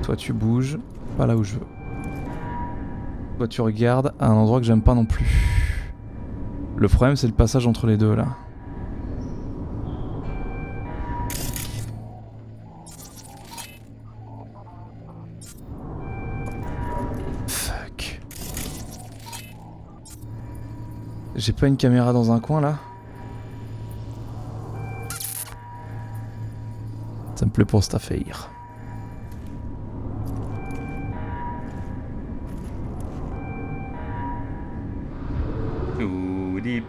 Toi tu bouges, pas là où je veux. Toi tu regardes à un endroit que j'aime pas non plus. Le problème c'est le passage entre les deux là. Fuck. J'ai pas une caméra dans un coin là? Ça me plaît pour cette affaire. Deep.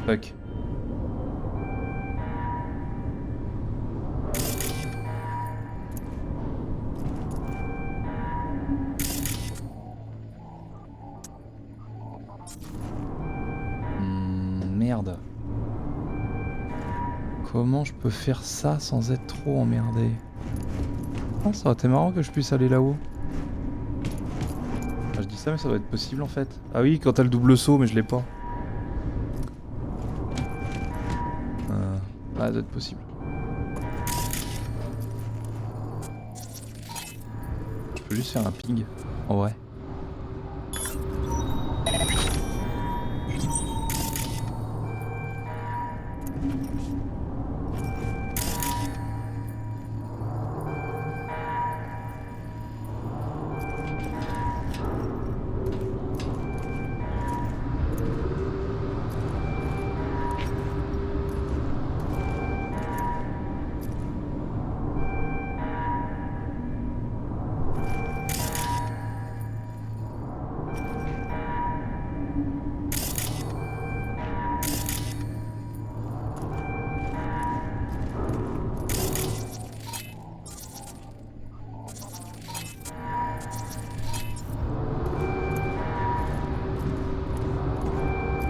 Fuck. Merde. Comment je peux faire ça sans être trop emmerdé? Ah, ça aurait été marrant que je puisse aller là-haut. Ah, je dis ça mais ça doit être possible en fait. Ah oui, quand t'as le double saut mais je l'ai pas. Ah, ça doit être possible. Je peux juste faire un ping. En vrai.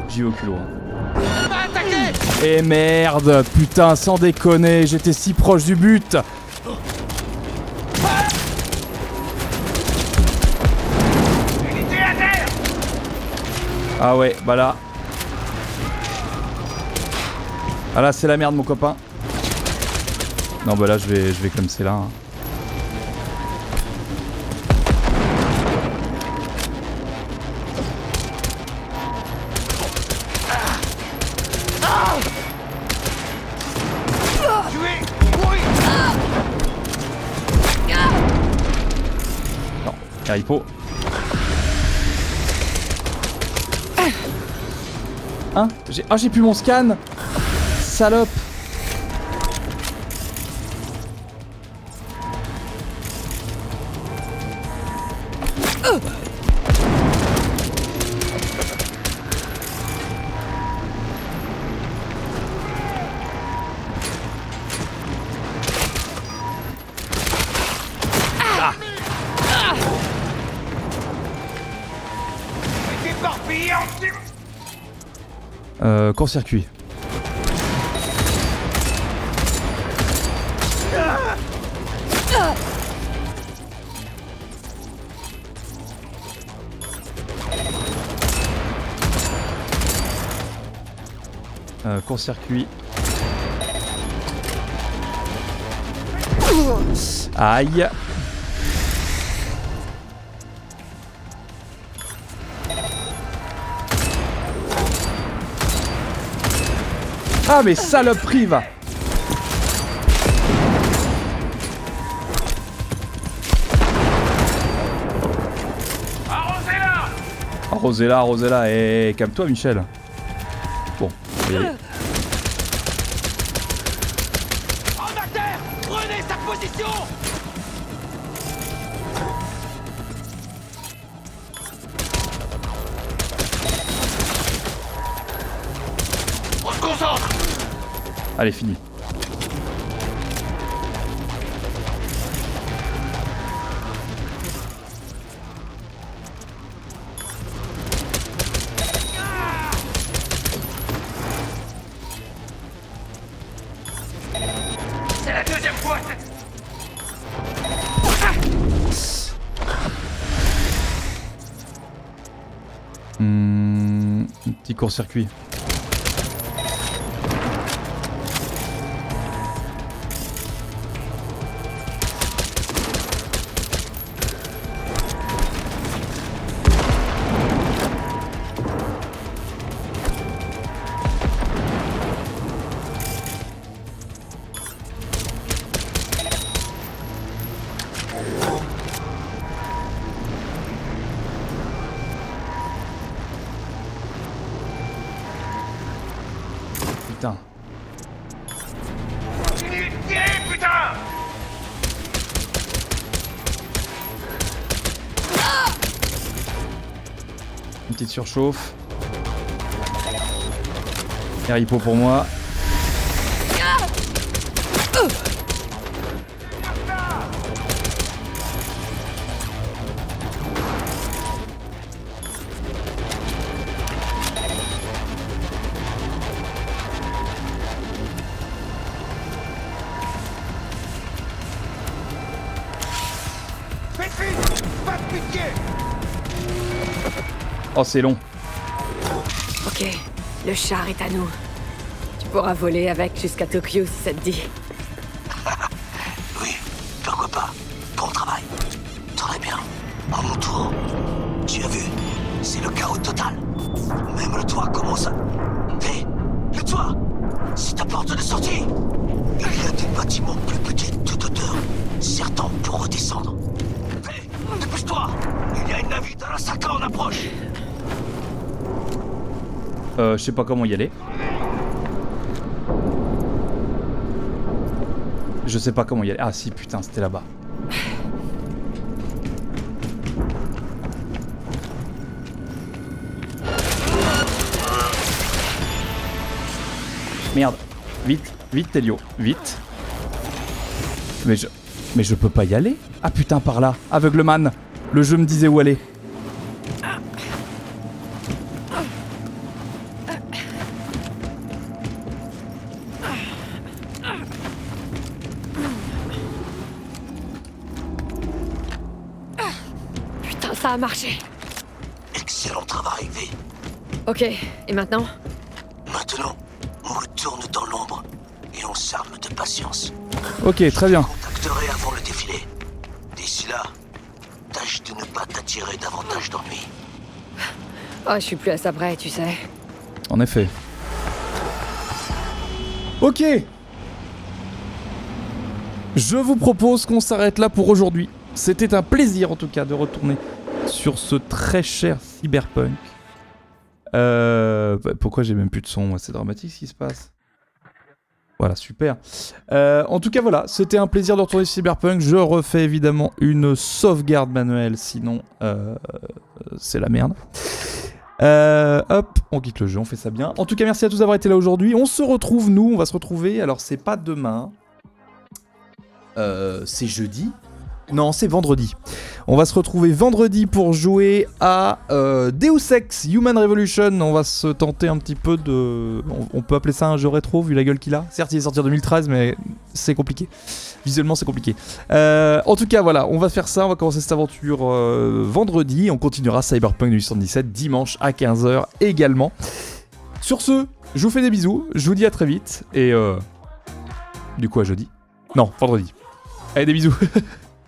J'y vais au culot. Et merde, putain, sans déconner, j'étais si proche du but. Ah ouais, bah là. Ah là, c'est la merde, mon copain. Non, bah là, je vais comme c'est là. Hein. Caripo. Hein? J'ai plus mon scan. Salope. Court-circuit. Court-circuit. Aïe. Ah mais saloperie va. Arrosez-la. Arrosez-la, et calme-toi Michel. Bon, on va y aller. En à terre! Prenez sa position! On se concentre. Allez, fini. C'est la deuxième fois. Un petit court-circuit. Putain. Tirez, putain! Une petite surchauffe. Haripo pour moi. Oh, c'est long. Ok, le char est à nous. Tu pourras voler avec jusqu'à Tokyo si ça te dit. Oui, pourquoi pas. Bon travail. Très bien. À mon tour. Tu as vu, c'est le chaos total. Même le toit commence à... Hé, le toit! C'est ta porte de sortie! Il y a des bâtiments plus petits de toute hauteur, certains pour redescendre. Hé, dépêche-toi! Il y a une navire d'Arasaka en approche! Je sais pas comment y aller. Je sais pas comment y aller. Ah si, putain, c'était là-bas. Merde. Vite, vite Telio, vite. Mais je peux pas y aller. Ah putain, par là. Aveugleman. Le jeu me disait où aller. Ça a marché. Excellent travail, V. Ok, et maintenant? Maintenant, on retourne dans l'ombre et on s'arme de patience. Ok, très bien. Je te contacterai avant le défilé. D'ici là, tâche de ne pas t'attirer davantage d'ennuis. Oh, je suis plus à ça près, tu sais. En effet. Ok. Je vous propose qu'on s'arrête là pour aujourd'hui. C'était un plaisir en tout cas de retourner sur ce très cher Cyberpunk. Pourquoi j'ai même plus de son? C'est dramatique ce qui se passe. Voilà, super. En tout cas, voilà, c'était un plaisir de retourner sur Cyberpunk. Je refais évidemment une sauvegarde manuelle, sinon c'est la merde. Hop, on quitte le jeu, on fait ça bien. En tout cas, merci à tous d'avoir été là aujourd'hui. On se retrouve, nous, on va se retrouver. Alors, c'est pas demain. C'est jeudi. Non, c'est vendredi. On va se retrouver vendredi pour jouer à Deus Ex Human Revolution. On va se tenter un petit peu de... On peut appeler ça un jeu rétro vu la gueule qu'il a. Certes, il est sorti en 2013, mais c'est compliqué. Visuellement, c'est compliqué. En tout cas, voilà, on va faire ça. On va commencer cette aventure vendredi. On continuera Cyberpunk 2077 dimanche à 15h également. Sur ce, je vous fais des bisous. Je vous dis à très vite. Et du coup, à jeudi. Non, vendredi. Allez, des bisous.